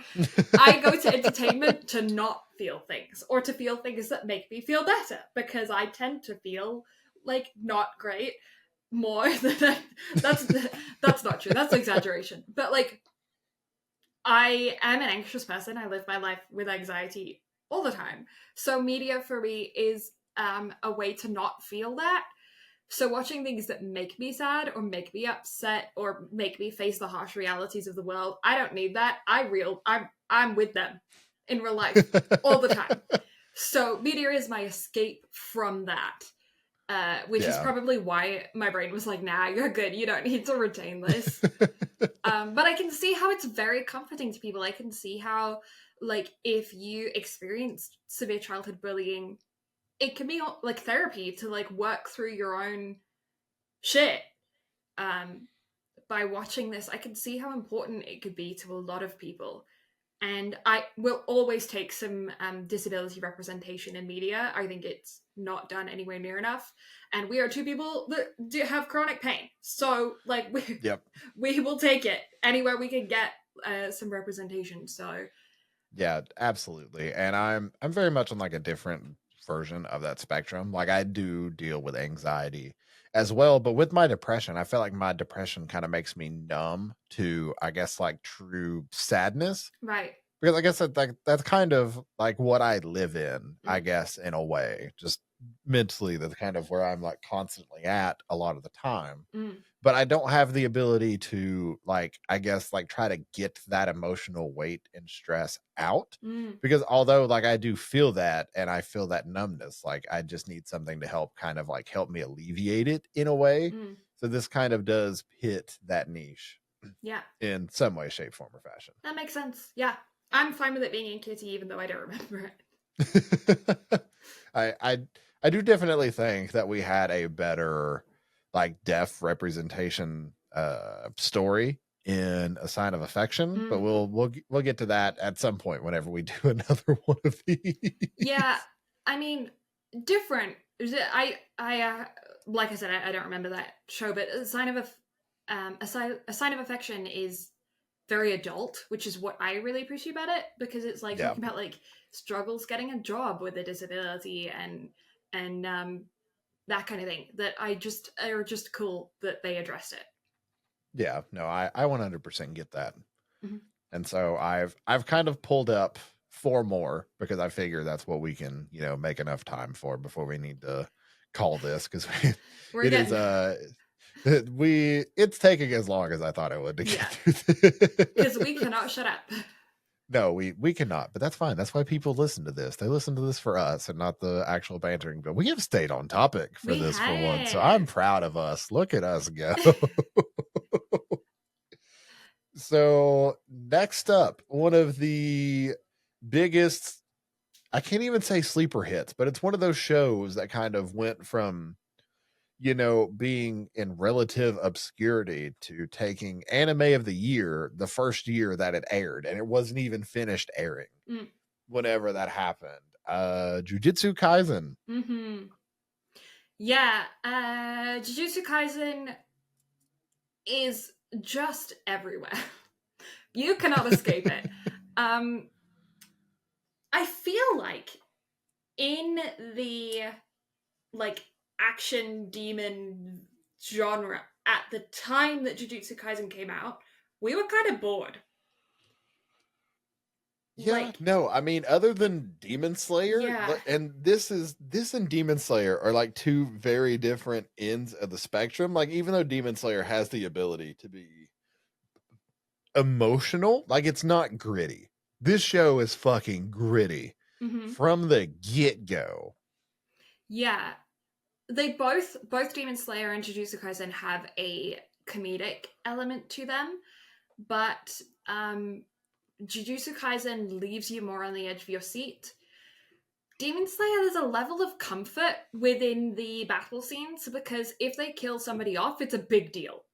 I go to entertainment to not feel things or to feel things that make me feel better because I tend to feel like not great more than that's not true. That's an exaggeration. But like I am an anxious person. I live my life with anxiety all the time. So media for me is a way to not feel that. So watching things that make me sad or make me upset or make me face the harsh realities of the world, I don't need that. I'm with them in real life all the time. So media is my escape from that, which is probably why my brain was like, nah, you're good. You don't need to retain this. But I can see how it's very comforting to people. I can see how, like, if you experienced severe childhood bullying, it can be like therapy to like work through your own shit. By watching this, I can see how important it could be to a lot of people. And I will always take some disability representation in media. I think it's not done anywhere near enough. And we are two people that do have chronic pain. So, like, we will take it anywhere we can get some representation. So, yeah, absolutely. And I'm very much on like a different version of that spectrum. Like I do deal with anxiety as well, but with my depression, I feel like my depression kind of makes me numb to, I guess, like true sadness. Right. Because I guess that's kind of like what I live in, I guess, in a way. Just mentally, that's kind of where I'm like constantly at a lot of the time. But I don't have the ability to like, I guess, like try to get that emotional weight and stress out. Because although like I do feel that and I feel that numbness, like I just need something to help kind of like help me alleviate it in a way. So this kind of does hit that niche. Yeah. In some way, shape, form, or fashion. That makes sense. Yeah. I'm fine with it being in Kitty, even though I don't remember it. I do definitely think that we had a better like deaf representation story in A Sign of Affection, but we'll get to that at some point whenever we do another one of these. Yeah, I mean, different. I like I said, I don't remember that show, but A Sign of a Sign of Affection is very adult, which is what I really appreciate about it, because it's like talking about like struggles getting a job with a disability and that kind of thing that are just cool that they addressed it. Yeah, no, I 100% get that. And so I've kind of pulled up 4 more because I figure that's what we can, make enough time for before we need to call this, because We're it is it's taking as long as I thought it would to get through this. Because we cannot shut up. No, we cannot, but that's fine. That's why people listen to this. They listen to this for us and not the actual bantering. But we have stayed on topic for this for once, so I'm proud of us. Look at us go. So next up, one of the biggest, I can't even say sleeper hits, but it's one of those shows that kind of went from, being in relative obscurity to taking anime of the year the first year that it aired, and it wasn't even finished airing whenever that happened. Jujutsu Kaisen. Mm-hmm. Yeah, Jujutsu Kaisen is just everywhere. You cannot escape it. I feel like in the action demon genre at the time that Jujutsu Kaisen came out, we were kind of bored. Yeah, no, I mean, other than Demon Slayer, and this and Demon Slayer are like two very different ends of the spectrum. Like, even though Demon Slayer has the ability to be emotional, like, it's not gritty. This show is fucking gritty from the get-go. Yeah. They both Demon Slayer and Jujutsu Kaisen have a comedic element to them, but Jujutsu Kaisen leaves you more on the edge of your seat. Demon Slayer, there's a level of comfort within the battle scenes, because if they kill somebody off, it's a big deal.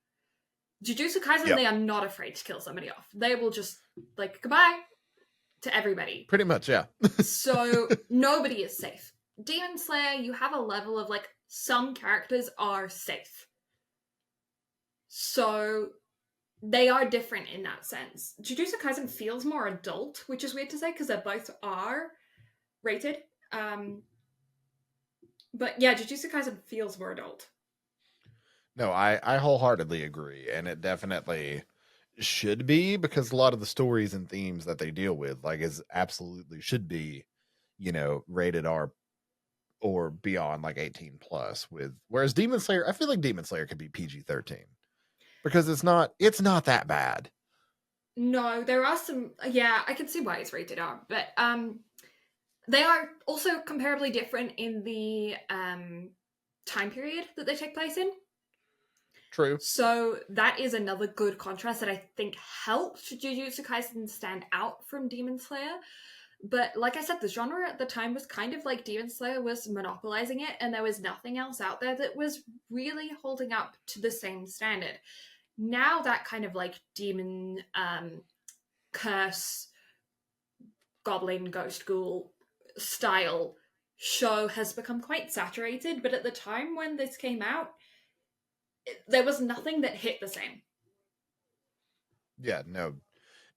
Jujutsu Kaisen, They are not afraid to kill somebody off. They will just, goodbye to everybody. Pretty much, yeah. So, nobody is safe. Demon Slayer, you have a level of, some characters are safe. So, they are different in that sense. Jujutsu Kaisen feels more adult, which is weird to say because they both are rated. But yeah, Jujutsu Kaisen feels more adult. No, I wholeheartedly agree. And it definitely should be, because a lot of the stories and themes that they deal with, is absolutely should be, rated R or beyond, 18 plus. Whereas Demon Slayer, I feel like Demon Slayer could be PG-13. Because it's not that bad. No, there are some. Yeah, I can see why it's rated R, but they are also comparably different in the time period that they take place in. True. So that is another good contrast that I think helped Jujutsu Kaisen stand out from Demon Slayer. But like I said, the genre at the time was kind of like Demon Slayer was monopolizing it, and there was nothing else out there that was really holding up to the same standard. Now that kind of demon curse, goblin, ghost ghoul style show has become quite saturated, but at the time when this came out, there was nothing that hit the same. Yeah, no,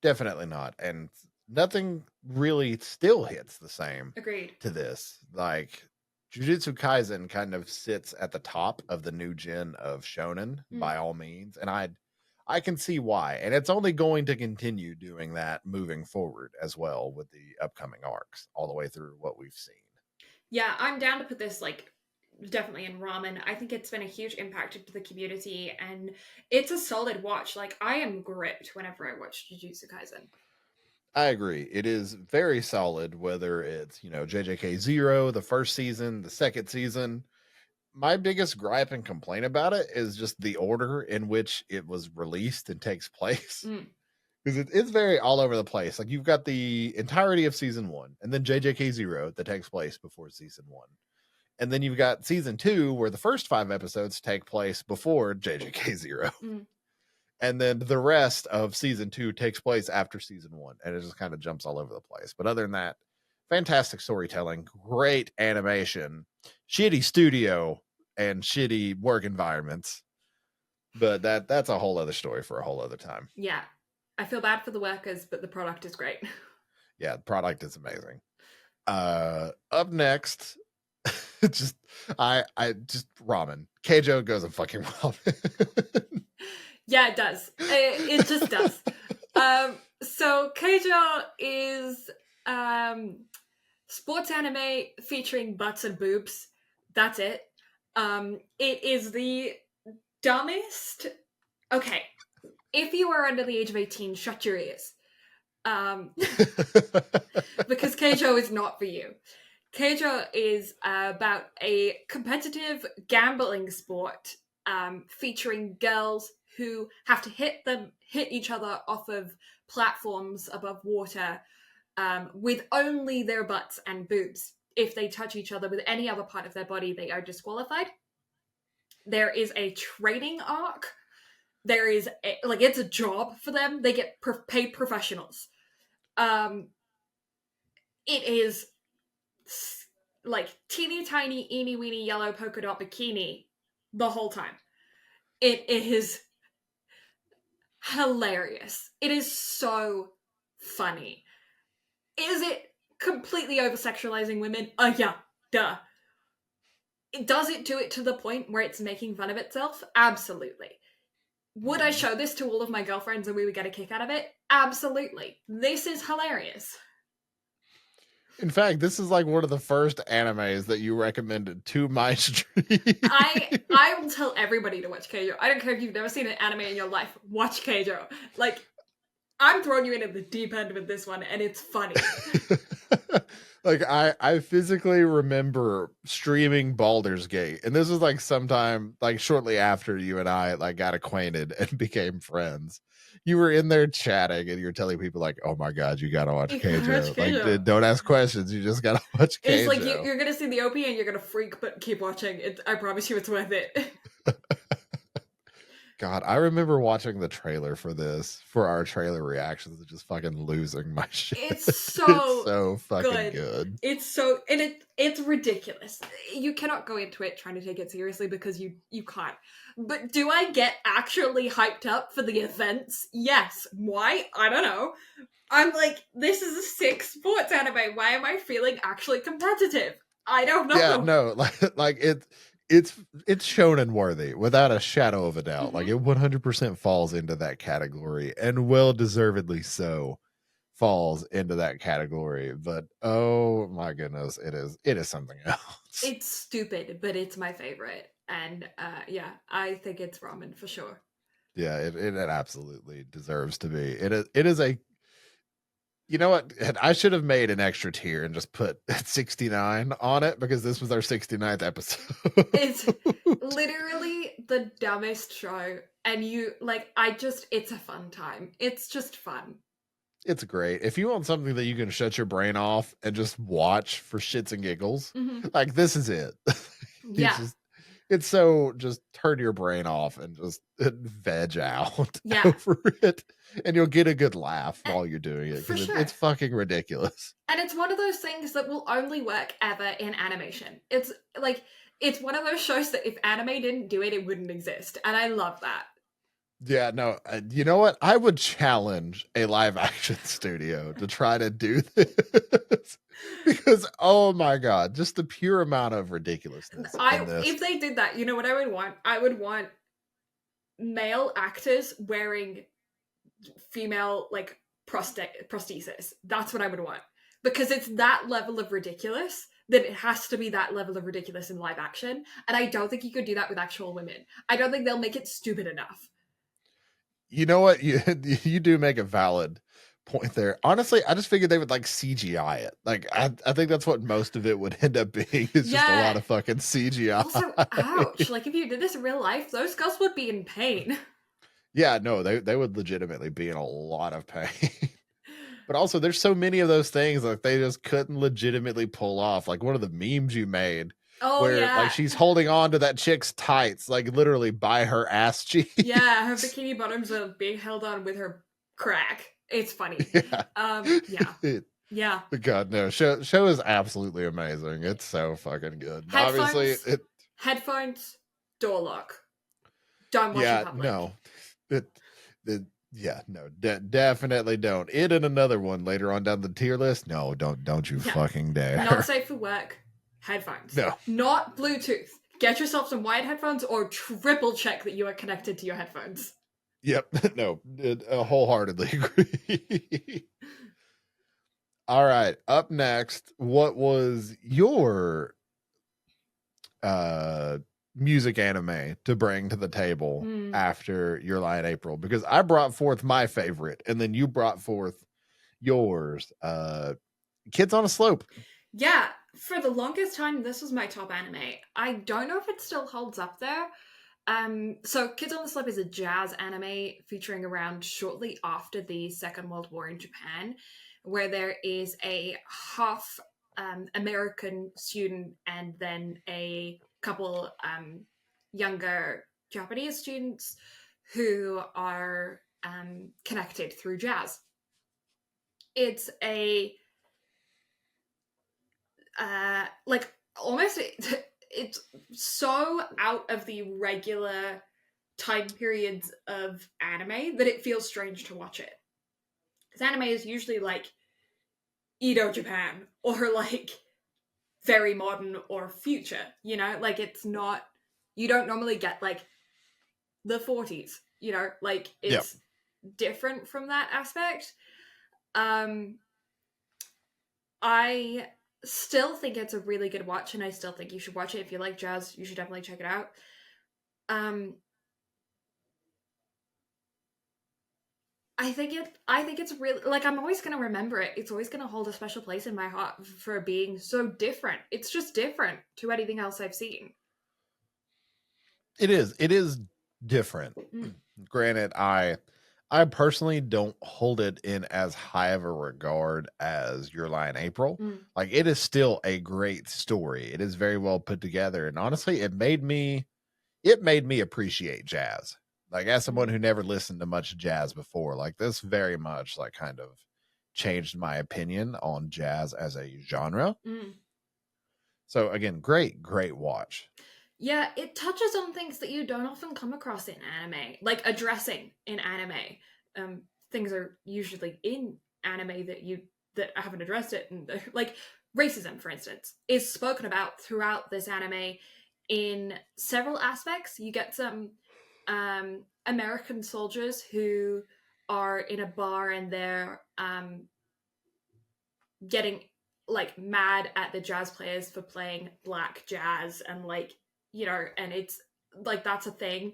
definitely not. And nothing really still hits the same. Agreed. To this. Jujutsu Kaisen kind of sits at the top of the new gen of shonen by all means, and I can see why, and it's only going to continue doing that moving forward as well with the upcoming arcs all the way through what we've seen. Yeah, I'm down to put this definitely in ramen. I think it's been a huge impact to the community, and it's a solid watch. I am gripped whenever I watch Jujutsu Kaisen. I agree. It is very solid, whether it's, JJK 0, the first season, the second season. My biggest gripe and complaint about it is just the order in which it was released and takes place. Because it's very all over the place. You've got the entirety of season 1, and then JJK 0 that takes place before season 1. And then you've got season 2, where the first 5 episodes take place before JJK 0. And then the rest of season 2 takes place after season 1, and it just kind of jumps all over the place. But other than that, fantastic storytelling, great animation, shitty studio, and shitty work environments. But that's a whole other story for a whole other time. Yeah. I feel bad for the workers, but the product is great. Yeah, the product is amazing. Up next, just ramen. Keijo goes and fucking ramen. Yeah, it does. It just does. So Keijo is sports anime featuring butts and boobs. That's it. It is the dumbest. Okay, if you are under the age of 18, shut your ears. Because Keijo is not for you. Keijo is about a competitive gambling sport featuring girls who have to hit each other off of platforms above water with only their butts and boobs. If they touch each other with any other part of their body, they are disqualified. There is a training arc. There is it's a job for them. They get paid professionals. It is like teeny tiny, eeny weeny yellow polka dot bikini the whole time. It is hilarious. It is so funny. Is it completely over sexualizing women? Yeah, duh. Does it do it to the point where it's making fun of itself? Absolutely. Would I show this to all of my girlfriends and we would get a kick out of it? Absolutely. This is hilarious. In fact, this is like one of the first animes that you recommended to my stream. I will tell everybody to watch Keijo. I don't care if you've never seen an anime in your life. Watch Keijo. Like, I'm throwing you in at the deep end with this one, and it's funny. Like, I physically remember streaming Baldur's Gate, and this was like sometime like shortly after you and I like got acquainted and became friends. You were in there chatting and you're telling people like, oh my god, you gotta watch Keijo. Like, don't ask questions, you just gotta watch Keijo. It's like you're gonna see the OP and you're gonna freak, but keep watching. I promise you it's worth it. God, I remember watching the trailer for this, for our trailer reactions, and just fucking losing my shit. It's so fucking good. It's so, and it's ridiculous. You cannot go into it trying to take it seriously because you can't. But do I get actually hyped up for the events? Yes. Why? I don't know. I'm like, this is a sick sports anime. Why am I feeling actually competitive? I don't know. Yeah, no, like it's shonen worthy without a shadow of a doubt. Like, it 100% falls into that category, and well deservedly so falls into that category. But oh my goodness, it is something else. It's stupid, but it's my favorite. And yeah, I think it's ramen for sure. Yeah, it absolutely deserves to be. It is a, you know what? I should have made an extra tier and just put 69 on it, because this was our 69th episode. It's literally the dumbest show. And it's a fun time. It's just fun. It's great. If you want something that you can shut your brain off and just watch for shits and giggles, like, this is it. Yeah. It's so, just turn your brain off and just veg out over it, and you'll get a good laugh while you're doing it, because it's fucking ridiculous. And it's one of those things that will only work ever in animation. It's one of those shows that if anime didn't do it, it wouldn't exist. And I love that. Yeah, no, you know what? I would challenge a live action studio to try to do this, because oh my god, just the pure amount of ridiculousness in this. If they did that, you know what I would want? I would want male actors wearing female prosthesis. That's what I would want, because it's that level of ridiculous that it has to be that level of ridiculous in live action. And I don't think you could do that with actual women. I don't think they'll make it stupid enough. You know what? You do make a valid point there. Honestly, I just figured they would CGI it. Like, I think that's what most of it would end up being. It's just a lot of fucking CGI. Also, ouch. If you did this in real life, those girls would be in pain. Yeah, no, they would legitimately be in a lot of pain. But also, there's so many of those things that they just couldn't legitimately pull off. Like one of the memes you made. Where she's holding on to that chick's tights, literally by her ass cheeks. Yeah, her bikini bottoms are being held on with her crack. It's funny. Yeah. God, no. Show is absolutely amazing. It's so fucking good. Headphones, door lock. Don't watch it public. No. Definitely don't. It and another one later on down the tier list. No, don't you fucking dare. Not safe for work. Headphones. No. Not Bluetooth. Get yourself some wired headphones, or triple check that you are connected to your headphones. Yep. No, wholeheartedly agree. All right. Up next, what was your music anime to bring to the table after Your Lie in April? Because I brought forth my favorite, and then you brought forth yours. Kids on a Slope. Yeah, for the longest time, this was my top anime. I don't know if it still holds up there. So Kids on the Slope is a jazz anime featuring around shortly after the Second World War in Japan, where there is a half American student and then a couple younger Japanese students who are connected through jazz. It's a like almost it's so out of the regular time periods of anime that it feels strange to watch it. Because anime is usually like Edo Japan or like very modern or future, you know? Like it's not, you don't normally get like the 40s, you know? Like it's different from that aspect. I still think it's a really good watch, and I still think you should watch it. If you like jazz, you should definitely check it out. I think it's really, like, I'm always going to remember it. It's always going to hold a special place in my heart for being so different. It's just different to anything else I've seen. It is different. Granted, I personally don't hold it in as high of a regard as Your Lie in April. Like, it is still a great story. It is very well put together, and honestly, it made me appreciate jazz. Like, as someone who never listened to much jazz before, like, this very much like kind of changed my opinion on jazz as a genre. So again, great watch. Yeah, it touches on things that you don't often come across in anime, like addressing in anime. Things are usually in anime that haven't addressed it, and like racism, for instance, is spoken about throughout this anime in several aspects. You get some American soldiers who are in a bar and they're getting like mad at the jazz players for playing black jazz, and like, you know, and it's like that's a thing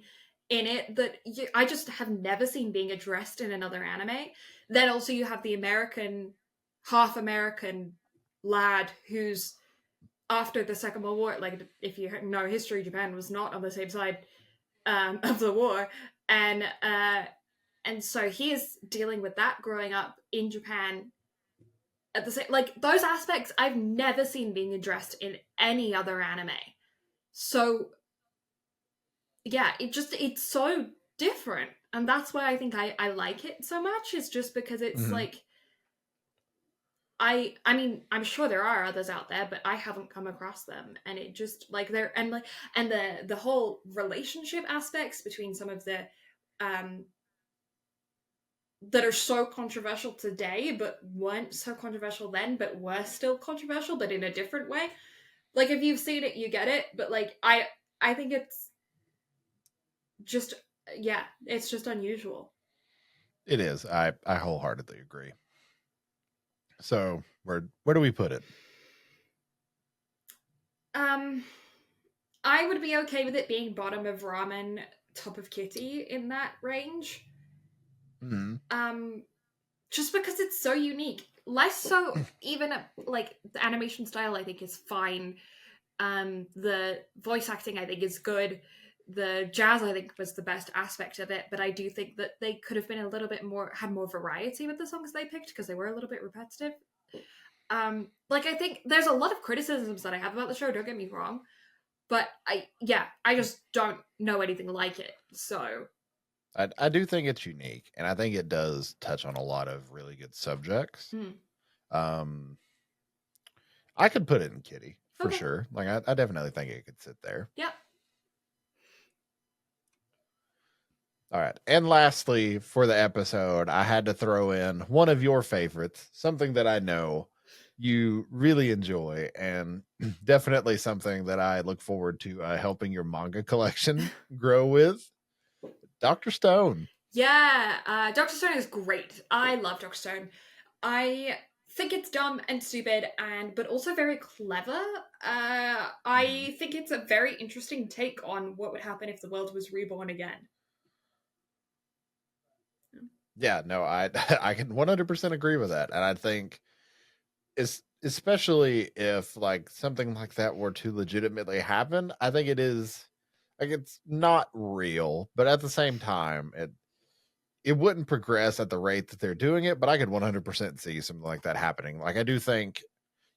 in it that I just have never seen being addressed in another anime. Then also you have the half American lad who's after the Second World War, like if you know history, Japan was not on the same side of the war, and so he is dealing with that growing up in Japan at the same, like those aspects I've never seen being addressed in any other anime. So yeah, it's so different, and that's why I think I like it so much. Is just because it's like I mean, I'm sure there are others out there, but I haven't come across them, and it just like they're and the whole relationship aspects between some of the that are so controversial today, but weren't so controversial then, but were still controversial, but in a different way. Like if you've seen it, you get it. But like I think it's just it's just unusual. It is. I wholeheartedly agree. So where do we put it? I would be okay with it being bottom of ramen, top of kitty in that range. Just because it's so unique. Less so even like the animation style I think is fine. The voice acting I think is good. The jazz I think was the best aspect of it, but I do think that they could have been a little bit more, had more variety with the songs they picked because they were a little bit repetitive. Like I think there's a lot of criticisms that I have about the show, don't get me wrong, but I just don't know anything like it. So I do think it's unique, and I think it does touch on a lot of really good subjects. I could put it in kitty for sure. Like I definitely think it could sit there. Yep. All right. And lastly, for the episode, I had to throw in one of your favorites, something that I know you really enjoy, and definitely something that I look forward to helping your manga collection grow with. Dr. Stone. Yeah, Dr. Stone is great. I love Dr. Stone. I think it's dumb and stupid but also very clever. Mhm. I think it's a very interesting take on what would happen if the world was reborn again. Yeah, no, I I can 100% agree with that. And I think especially if like something like that were to legitimately happen, I think it is like it's not real, but at the same time, it wouldn't progress at the rate that they're doing it, but I could 100% see something like that happening. Like I do think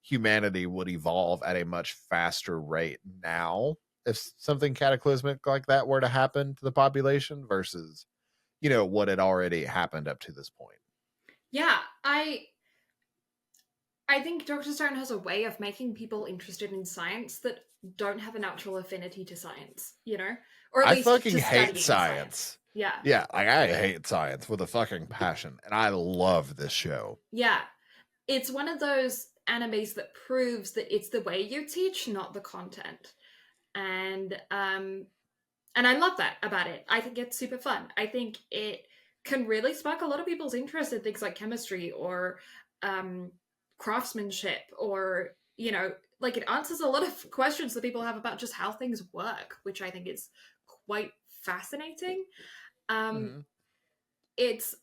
humanity would evolve at a much faster rate now if something cataclysmic like that were to happen to the population versus, what had already happened up to this point. Yeah, I think Dr. Stone has a way of making people interested in science that don't have a natural affinity to science, or at I least fucking to hate studying science. science. Yeah. Yeah, like I hate science with a fucking passion, and I love this show. Yeah. It's one of those animes that proves that it's the way you teach, not the content. And I love that about it. I think it's super fun. I think it can really spark a lot of people's interest in things like chemistry or um, craftsmanship, or like it answers a lot of questions that people have about just how things work, which I think is quite fascinating. Um, Mhm. it's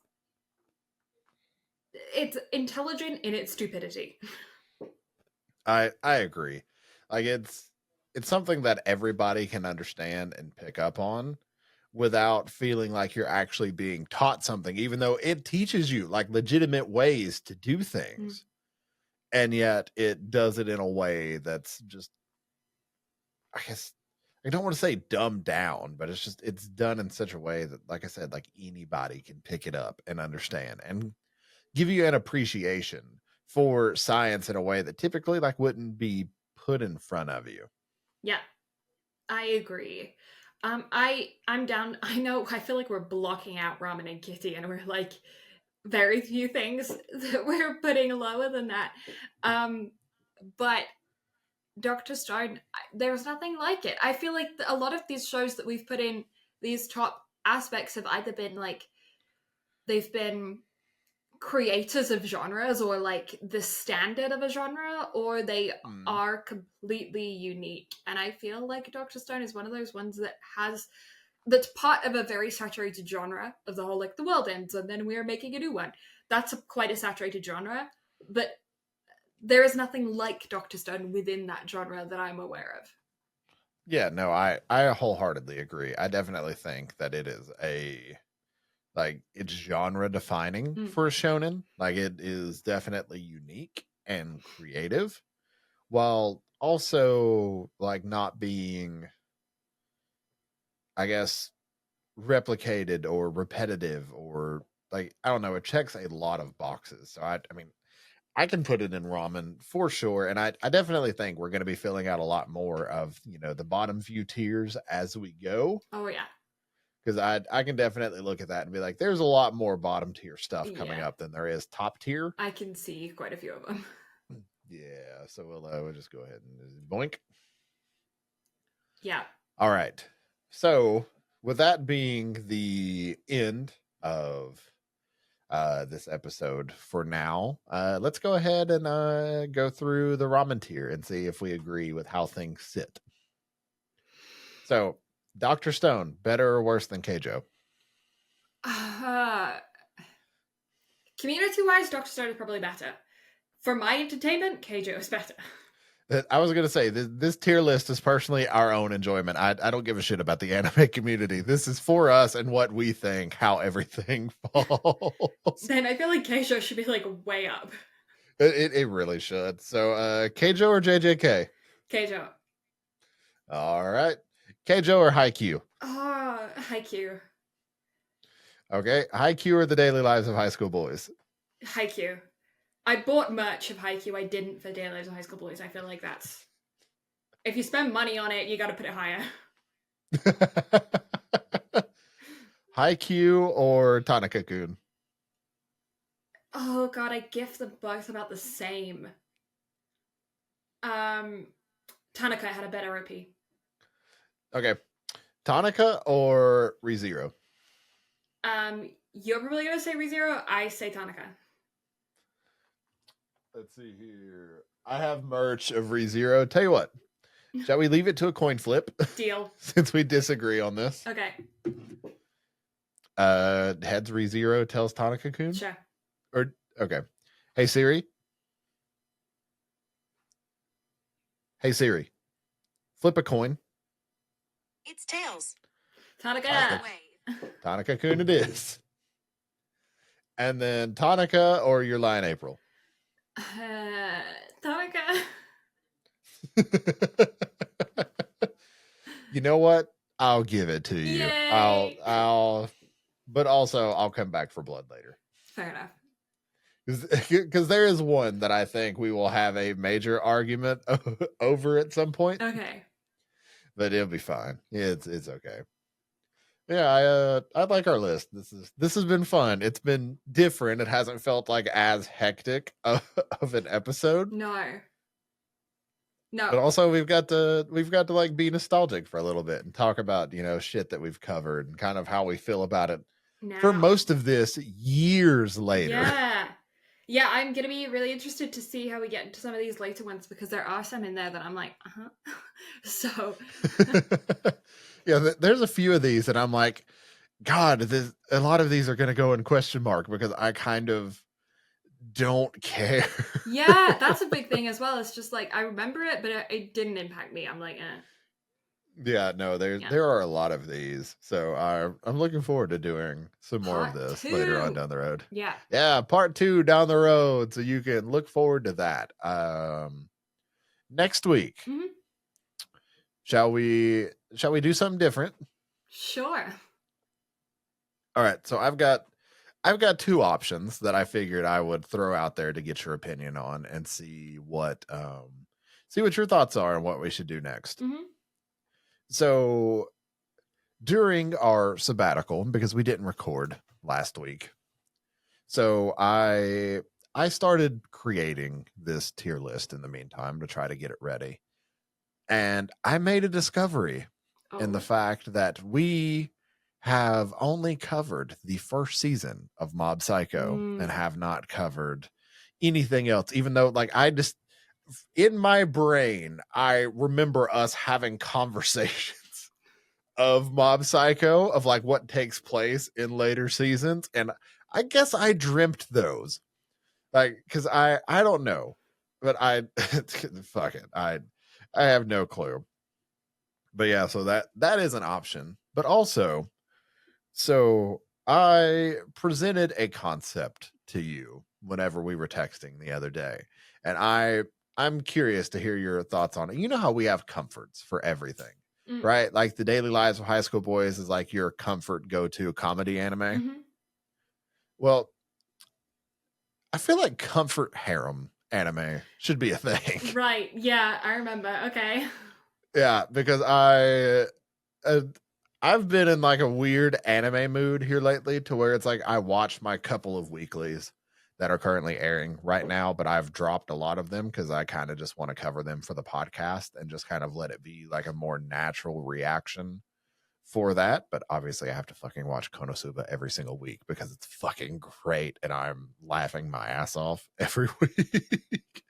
it's intelligent in its stupidity. I agree. Like it's something that everybody can understand and pick up on without feeling like you're actually being taught something, even though it teaches you like legitimate ways to do Mm. things. And yet it does it in a way that's just, I guess, I don't want to say dumbed down, but it's done in such a way that, like I said, like anybody can pick it up and understand and give you an appreciation for science in a way that typically like wouldn't be put in front of you. Yeah, I agree. I'm down. I know. I feel like we're blocking out Ramen and Kitty, and we're like very few things that we're putting lower than that. Um, but Doctor Stone, there's nothing like it. I feel like a lot of these shows that we've put in these top aspects have either been like they've been creators of genres or like the standard of a genre, or they Mm. are completely unique. And I feel like Dr. Stone is one of those ones that's part of a very saturated genre of the whole, like, the world ends and then we're making a new one. That's quite a saturated genre, but there is nothing like Dr. Stone within that genre that I'm aware of. Yeah, no, I wholeheartedly agree. I definitely think that it is a like it's genre defining Mm. for a shonen. Like it is definitely unique and creative while also like not being, I guess, replicated or repetitive or like I don't know, it checks a lot of boxes. So I mean, I can put it in ramen for sure, and I definitely think we're going to be filling out a lot more of the bottom few tiers as we go, Oh yeah. because I can definitely look at that and be like, there's a lot more bottom tier stuff coming Yeah. up than there is top tier. I can see quite a few of them. Yeah, so we'll just go ahead and boink. Yeah. All right, so with that being the end of this episode for now. Let's go ahead and go through the ramen tier and see if we agree with how things sit. So, Dr. Stone, better or worse than Keijo? Uh, community wise, Dr. Stone is probably better. For my entertainment, Keijo is better. I was going to say this tier list is personally our own enjoyment. I don't give a shit about the anime community. This is for us and what we think, how everything falls. Then I feel like Keijo should be like way up. It really should. So, Keijo or JJK? Keijo. All right. Keijo or Haikyuu? Oh, Haikyuu. Okay. Haikyuu or the daily lives of high school boys? Haikyuu. I bought merch of Haikyuu. I didn't for Day Lives of High School Boys. I feel like that's... If you spend money on it, you gotta put it higher. Haikyuu or Tanaka-kun? Oh god, I gift them both about the same. Um, Tanaka had a better OP. Okay. Tanaka or ReZero? You're probably gonna say ReZero. I say Tanaka. Let's see here. I have merch of ReZero. Tell you what, shall we leave it to a coin flip? Deal. Since we disagree on this. Okay. Heads ReZero, tails Tanaka-kun? Sure. Or okay. Hey Siri. Hey Siri. Flip a coin. It's tails. Tanaka. Tanaka-kun it is. And then Tanaka or your line April? Tanaka. You know what? I'll give it to you. Yay. But also I'll come back for blood later. Fair enough. Because there is one that I think we will have a major argument over at some point. Okay. But it'll be fine. It's okay. Yeah, I like our list. This has been fun. It's been different. It hasn't felt like as hectic of an episode. No. But also we've got to like be nostalgic for a little bit and talk about, shit that we've covered and kind of how we feel about it now. For most of this years later. Yeah, I'm gonna be really interested to see how we get into some of these later ones, because there are some in there that I'm like, So yeah, there's a few of these and I'm like, God, a lot of these are gonna go in question mark because I kind of don't care. Yeah, that's a big thing as well. It's just like I remember it, but it didn't impact me. I'm like, Yeah, no, there are a lot of these, so I'm looking forward to doing some more of this later on down the road. Yeah, part 2 down the road, so you can look forward to that. Next week, shall we do something different? Sure. All right, so I've got 2 options that I figured I would throw out there to get your opinion on and see what your thoughts are and what we should do next. So during our sabbatical, because we didn't record last week, so I started creating this tier list in the meantime to try to get it ready. And I made a discovery in the fact that we have only covered the first season of Mob Psycho and have not covered anything else, even though in my brain, I remember us having conversations of Mob Psycho, of like what takes place in later seasons. And I guess I dreamt those, like, cause I don't know, but fuck it. I have no clue, but yeah, so that is an option, but also, so I presented a concept to you whenever we were texting the other day, and I'm curious to hear your thoughts on it. You know how we have comforts for everything, right? Like the Daily Lives of High School Boys is like your comfort go-to comedy anime. Well, I feel like comfort harem anime should be a thing. Right. Yeah, I remember. Okay. Yeah, because I've been in like a weird anime mood here lately to where it's like I watch my couple of weeklies that are currently airing right now, but I've dropped a lot of them because I kind of just want to cover them for the podcast and just kind of let it be like a more natural reaction for that. But obviously I have to fucking watch Konosuba every single week because it's fucking great and I'm laughing my ass off every week.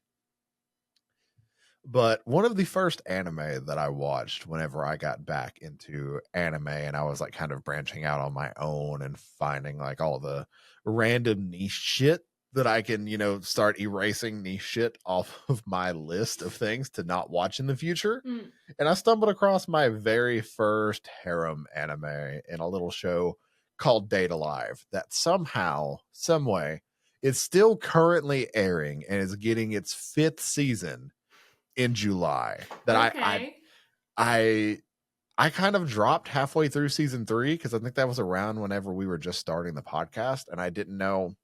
But one of the first anime that I watched whenever I got back into anime and I was like kind of branching out on my own and finding like all the random niche shit that I can, start erasing niche shit off of my list of things to not watch in the future. And I stumbled across my very first harem anime in a little show called Date Alive that somehow, some way, is still currently airing and is getting its 5th season in July. That I kind of dropped halfway through season 3 because I think that was around whenever we were just starting the podcast, and I didn't know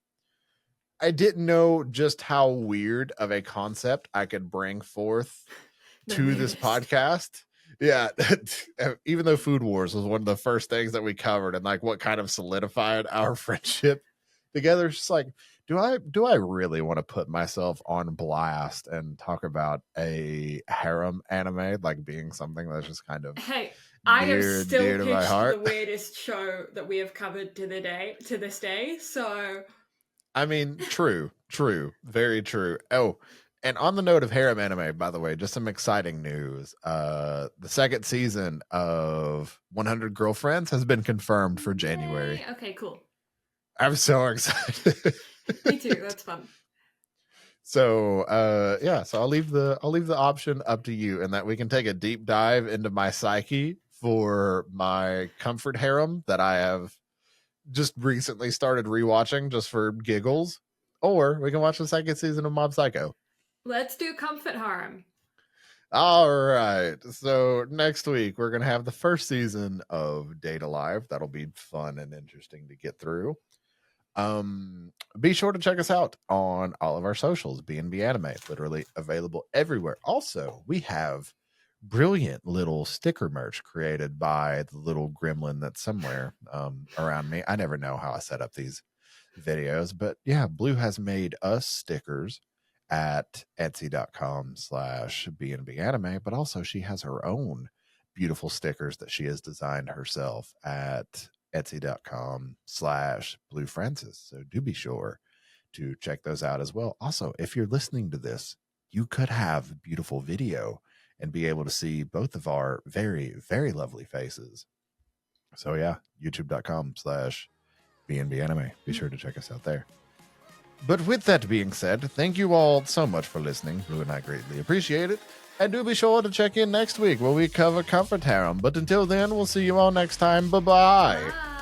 just how weird of a concept I could bring forth to this podcast. Yeah, even though Food Wars was one of the first things that we covered and like what kind of solidified our friendship together, it's just like, do I really want to put myself on blast and talk about a harem anime like being something that's just kind of I am dear still to my pitched the heart. weirdest show that we have covered to this day. So I mean, true, very true. Oh, and on the note of harem anime, by the way, just some exciting news. The second season of 100 Girlfriends has been confirmed for January. yay. Okay, cool. I'm so excited. Me too. That's fun. So yeah, so I'll leave the option up to you, and that we can take a deep dive into my psyche for my comfort harem that I have just recently started rewatching just for giggles, or we can watch the second season of Mob Psycho. Let's do Comfort Harem. All right, so next week we're gonna have the first season of Data Live. That'll be fun and interesting to get through. Be sure to check us out on all of our socials. BnB Anime, literally available everywhere. Also, we have brilliant little sticker merch created by the little gremlin that's somewhere around me. I never know how I set up these videos, but yeah, Blue has made us stickers at etsy.com/BnB Anime, but also she has her own beautiful stickers that she has designed herself at etsy.com/BlueFrancis. So do be sure to check those out as well. Also, if you're listening to this, you could have beautiful video and be able to see both of our very, very lovely faces. So yeah, youtube.com/BnB Anime. Be sure to check us out there. But with that being said, thank you all so much for listening. Blue and I greatly appreciate it. And do be sure to check in next week where we cover Comfort Harem. But until then, we'll see you all next time. Bye-bye. Bye.